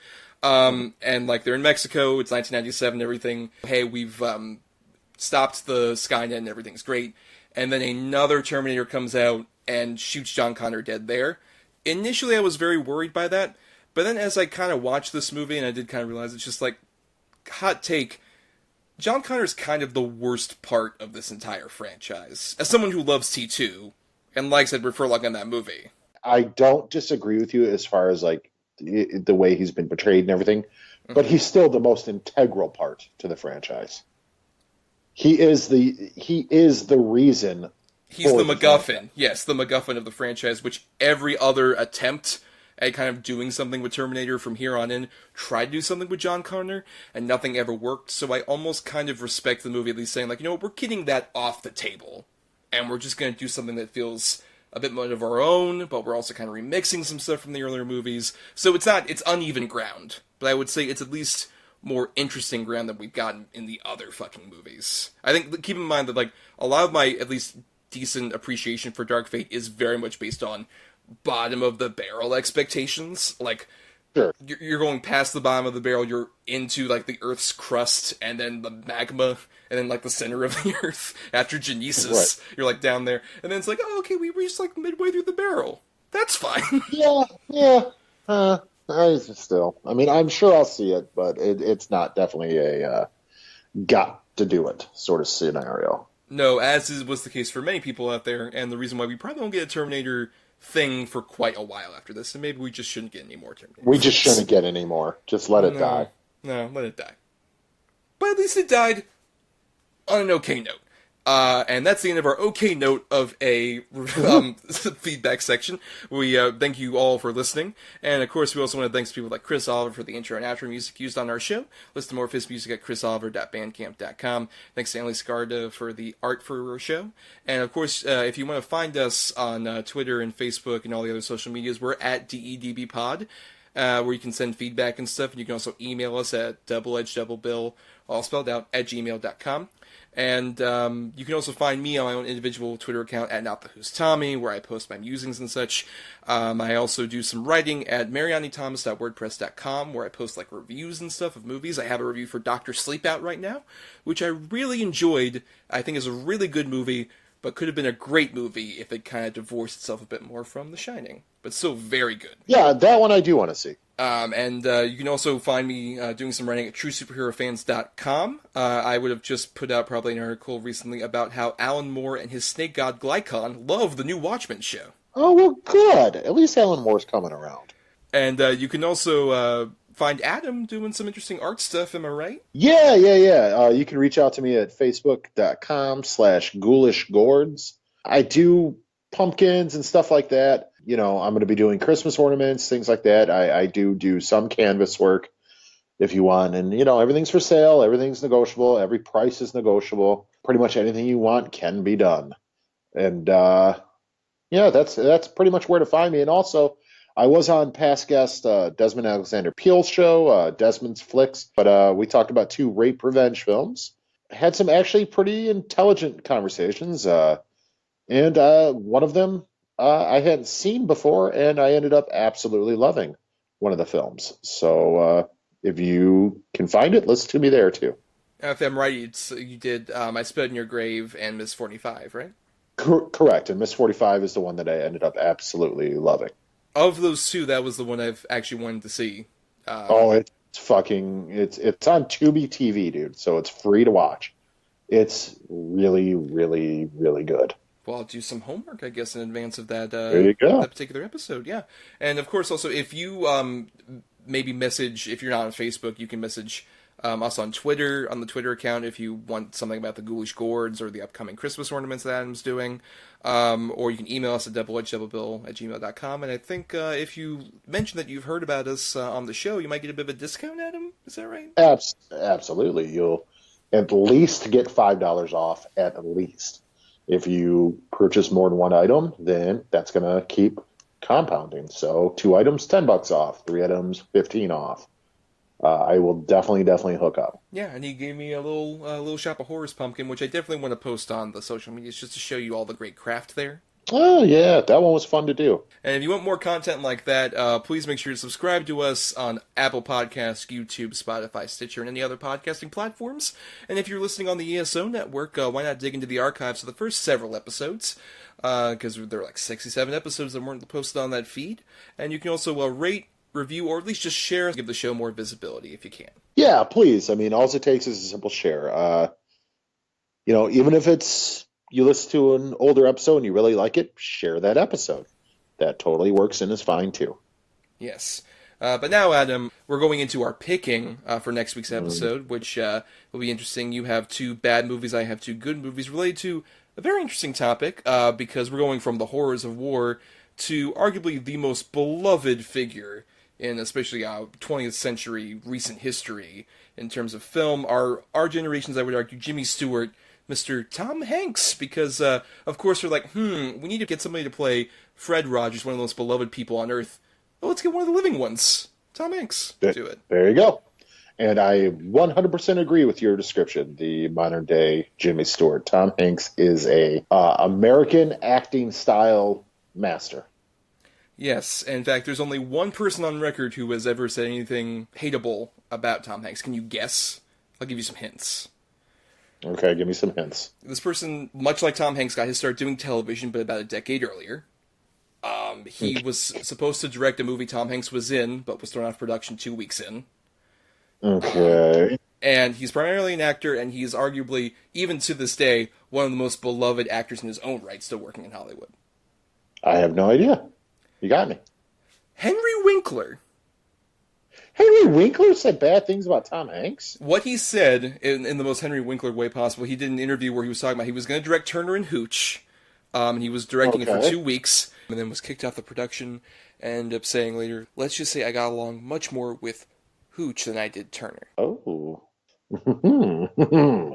And, like, they're in Mexico, it's 1997, everything. Hey, we've stopped the Skynet and everything's great. And then another Terminator comes out and shoots John Connor dead there. Initially, I was very worried by that. But then as I kind of watched this movie, and I did kind of realize it's just like, hot take, John Connor's kind of the worst part of this entire franchise. As someone who loves T2 and likes Edward Furlong in that movie. I don't disagree with you as far as like the way he's been portrayed and everything, but he's still the most integral part to the franchise. He is the reason. He's the MacGuffin. Yes, the MacGuffin of the franchise, which every other attempt at kind of doing something with Terminator from here on in tried to do something with John Connor, and nothing ever worked. So I almost kind of respect the movie at least saying, like, you know what, we're getting that off the table, and we're just going to do something that feels a bit more of our own, but we're also kind of remixing some stuff from the earlier movies. So it's uneven ground, but I would say it's at least more interesting ground than we've gotten in the other fucking movies. I think, keep in mind that, like, a lot of my, at least, decent appreciation for Dark Fate is very much based on bottom of the barrel expectations. Like, sure, you're going past the bottom of the barrel, you're into, like, the Earth's crust, and then the magma, and then, like, the center of the Earth. After Genesis, right, you're, like, down there. And then it's like, oh, okay, we reached, like, midway through the barrel. That's fine. Yeah. Still, I mean, I'm sure I'll see it, but it's not definitely a got to do it sort of scenario. No, was the case for many people out there, and the reason why we probably won't get a Terminator thing for quite a while after this, and maybe we just shouldn't get any more Terminator. We just shouldn't get any more. Just let it die. No, let it die. But at least it died on an okay note. And that's the end of our okay note of a feedback section. We thank you all for listening. And, of course, we also want to thank people like Chris Oliver for the intro and outro music used on our show. Listen to more of his music at chrisoliver.bandcamp.com. Thanks to Stanley Scarda for the art for our show. And, of course, if you want to find us on Twitter and Facebook and all the other social medias, we're at DEDBpod, where you can send feedback and stuff. And you can also email us at doubleedgeddoublebill, all spelled out, at gmail.com. And you can also find me on my own individual Twitter account at NotTheWho'sTommy, where I post my musings and such. I also do some writing at marianithomas.wordpress.com, where I post like reviews and stuff of movies. I have a review for Dr. Sleep out right now, which I really enjoyed. I think is a really good movie, but could have been a great movie if it kind of divorced itself a bit more from The Shining. But still very good. Yeah, that one I do want to see. And you can also find me doing some writing at TrueSuperheroFans.com. I would have just put out probably an article recently about how Alan Moore and his snake god Glycon love the new Watchmen show. Oh, well, good. At least Alan Moore's coming around. And you can also find Adam doing some interesting art stuff, am I right? Yeah. You can reach out to me at facebook.com/ghoulishgourds. I do pumpkins and stuff like that. You know, I'm going to be doing Christmas ornaments, things like that. I do some canvas work if you want. And, you know, everything's for sale. Everything's negotiable. Every price is negotiable. Pretty much anything you want can be done. And, that's pretty much where to find me. And also, I was on past guest Desmond Alexander Peel's show, Desmond's Flicks. But we talked about 2 rape revenge films. Had some actually pretty intelligent conversations. And one of them, I hadn't seen before, and I ended up absolutely loving one of the films. So if you can find it, listen to me there, too. If I'm right, you did I Spit in Your Grave and Miss 45, right? Correct, and Miss 45 is the one that I ended up absolutely loving. Of those 2, that was the one I've actually wanted to see. It's on Tubi TV, dude, so it's free to watch. It's really, really, really good. Well, I'll do some homework, I guess, in advance of that, there you go. that particular episode, yeah. And, of course, also, if you maybe message, if you're not on Facebook, you can message us on Twitter, on the Twitter account, if you want something about the Ghoulish Gourds or the upcoming Christmas ornaments that Adam's doing. Or you can email us at doubleedgeddoublebill@gmail.com. And I think if you mention that you've heard about us on the show, you might get a bit of a discount, Adam? Is that right? Absolutely. You'll at least get $5 off at least. If you purchase more than one item, then that's going to keep compounding. So 2 items, $10 off. 3 items, 15 off. I will definitely hook up. Yeah, and he gave me a little shop of horrors pumpkin, which I definitely want to post on the social medias just to show you all the great craft there. Oh, yeah, that one was fun to do. And if you want more content like that, please make sure to subscribe to us on Apple Podcasts, YouTube, Spotify, Stitcher, and any other podcasting platforms. And if you're listening on the ESO network, why not dig into the archives of the first several episodes? Because there are like 67 episodes that weren't posted on that feed. And you can also rate, review, or at least just share, give the show more visibility if you can. Yeah, please. I mean, all it takes is a simple share. Even if it's you listen to an older episode and you really like it, share that episode. That totally works and is fine too. Yes. But now, Adam, we're going into our picking for next week's episode, which will be interesting. You have 2 bad movies, I have 2 good movies related to a very interesting topic, because we're going from the horrors of war to arguably the most beloved figure in especially 20th century recent history in terms of film. Our generations, I would argue, Jimmy Stewart, Mr. Tom Hanks, because, of course, we're like, we need to get somebody to play Fred Rogers, one of the most beloved people on Earth. Well, let's get one of the living ones. Tom Hanks. Do it. There you go. And I 100% agree with your description. The modern-day Jimmy Stewart. Tom Hanks is a American acting style master. Yes. In fact, there's only one person on record who has ever said anything hateable about Tom Hanks. Can you guess? I'll give you some hints. Okay, give me some hints. This person, much like Tom Hanks, got his start doing television, but about a decade earlier. He was supposed to direct a movie Tom Hanks was in, but was thrown out of production 2 weeks in. Okay. And he's primarily an actor, and he's arguably, even to this day, one of the most beloved actors in his own right, still working in Hollywood. I have no idea. You got me. Henry Winkler. Henry Winkler said bad things about Tom Hanks? What he said, in the most Henry Winkler way possible, he did an interview where he was talking about he was going to direct Turner and Hooch, and he was directing it for 2 weeks, and then was kicked off the production, and ended up saying later, let's just say I got along much more with Hooch than I did Turner. Oh.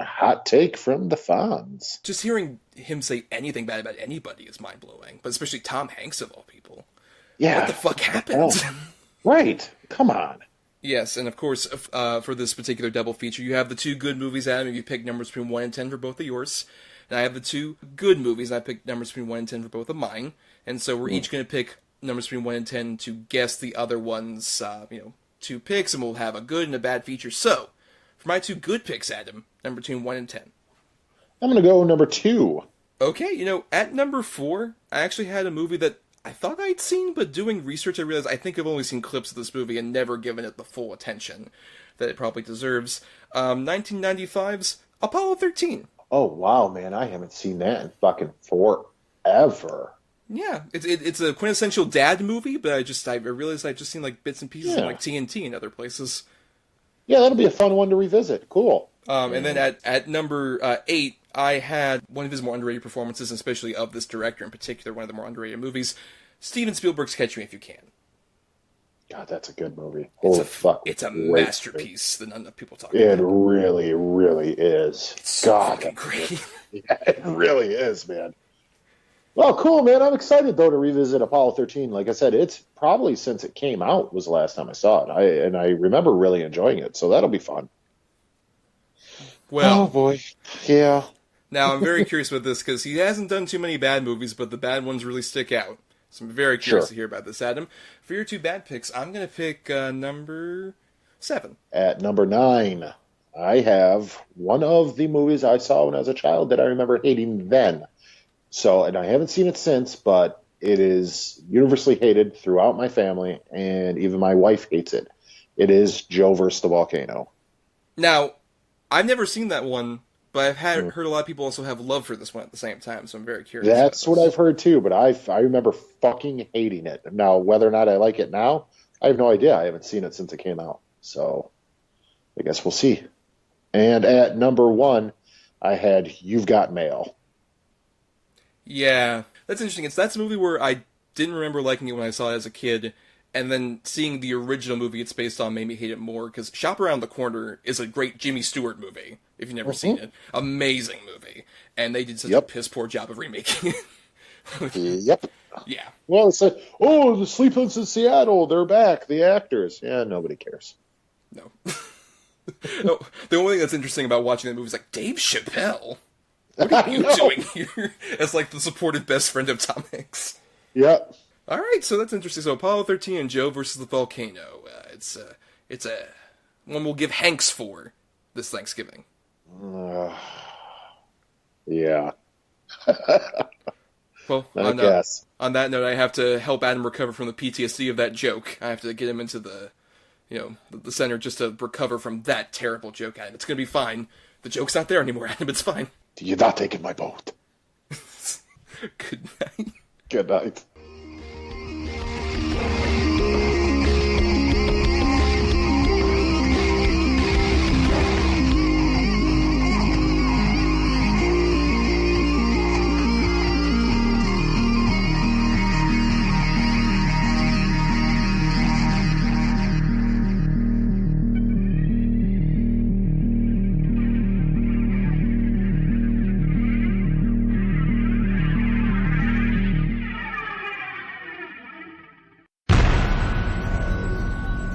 Hot take from the Fonz. Just hearing him say anything bad about anybody is mind-blowing, but especially Tom Hanks of all people. Yeah. What the fuck happened? Right. Come on. Yes, and of course, for this particular double feature, you have the 2 good movies, Adam, if you pick numbers between 1 and 10 for both of yours. And I have the 2 good movies, and I picked numbers between 1 and 10 for both of mine. And so we're each going to pick numbers between 1 and 10 to guess the other one's, 2 picks, and we'll have a good and a bad feature. So, for my 2 good picks, Adam, number between 1 and 10. I'm going to go number 2. Okay, at number 4, I actually had a movie that I thought I'd seen, but doing research I realized I think I've only seen clips of this movie and never given it the full attention that it probably deserves. 1995's Apollo 13. Oh, wow, man, I haven't seen that in fucking forever. Yeah, it's a quintessential dad movie, but I realized I've just seen like bits and pieces on like TNT and other places. Yeah, that'll be a fun one to revisit. Cool. And then at number 8, I had one of his more underrated performances, especially of this director in particular, one of the more underrated movies, Steven Spielberg's Catch Me If You Can. God, that's a good movie. It's a masterpiece that not enough people talk about. It really, really is. It's so fucking great. Yeah, it really is, man. Well, cool, man. I'm excited, though, to revisit Apollo 13. Like I said, it's probably since it came out was the last time I saw it. I remember really enjoying it, so that'll be fun. Well, oh, boy. Yeah. Now, I'm very curious about this, because he hasn't done too many bad movies, but the bad ones really stick out. So I'm very curious to hear about this, Adam. For your 2 bad picks, I'm going to pick number 7. At number 9, I have one of the movies I saw when I was a child that I remember hating then. So, and I haven't seen it since, but it is universally hated throughout my family, and even my wife hates it. It is Joe versus the Volcano. Now, I've never seen that one, but I've heard a lot of people also have love for this one at the same time, so I'm very curious. That's what I've heard too, but I remember fucking hating it. Now, whether or not I like it now, I have no idea. I haven't seen it since it came out, so I guess we'll see. And at number 1, I had You've Got Mail. Yeah, that's interesting. That's a movie where I didn't remember liking it when I saw it as a kid, and then seeing the original movie it's based on made me hate it more, because Shop Around the Corner is a great Jimmy Stewart movie. if you've never seen it. Amazing movie. And they did such a piss poor job of remaking it. Yep. Yeah. Well, it's like, the Sleepless in Seattle, they're back, the actors. Yeah, nobody cares. No. No. The only thing that's interesting about watching that movie is like, Dave Chappelle? What are you doing here? As like the supportive best friend of Tom Hanks. Yep. All right, so that's interesting. So Apollo 13 and Joe versus the volcano. It's a one we'll give Hanks for this Thanksgiving. Yeah. Well, I guess. On that note, I have to help Adam recover from the PTSD of that joke. I have to get him into the center just to recover from that terrible joke. Adam, it's going to be fine. The joke's not there anymore, Adam. It's fine. You're not taking my boat. Good night. Good night.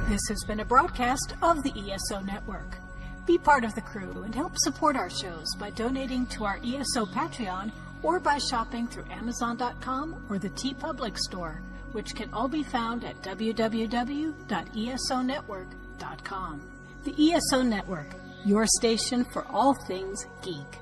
This has been a broadcast of the ESO Network. Be part of the crew and help support our shows by donating to our ESO Patreon or by shopping through Amazon.com or the TeePublic store, which can all be found at www.esonetwork.com. The ESO Network, your station for all things geek.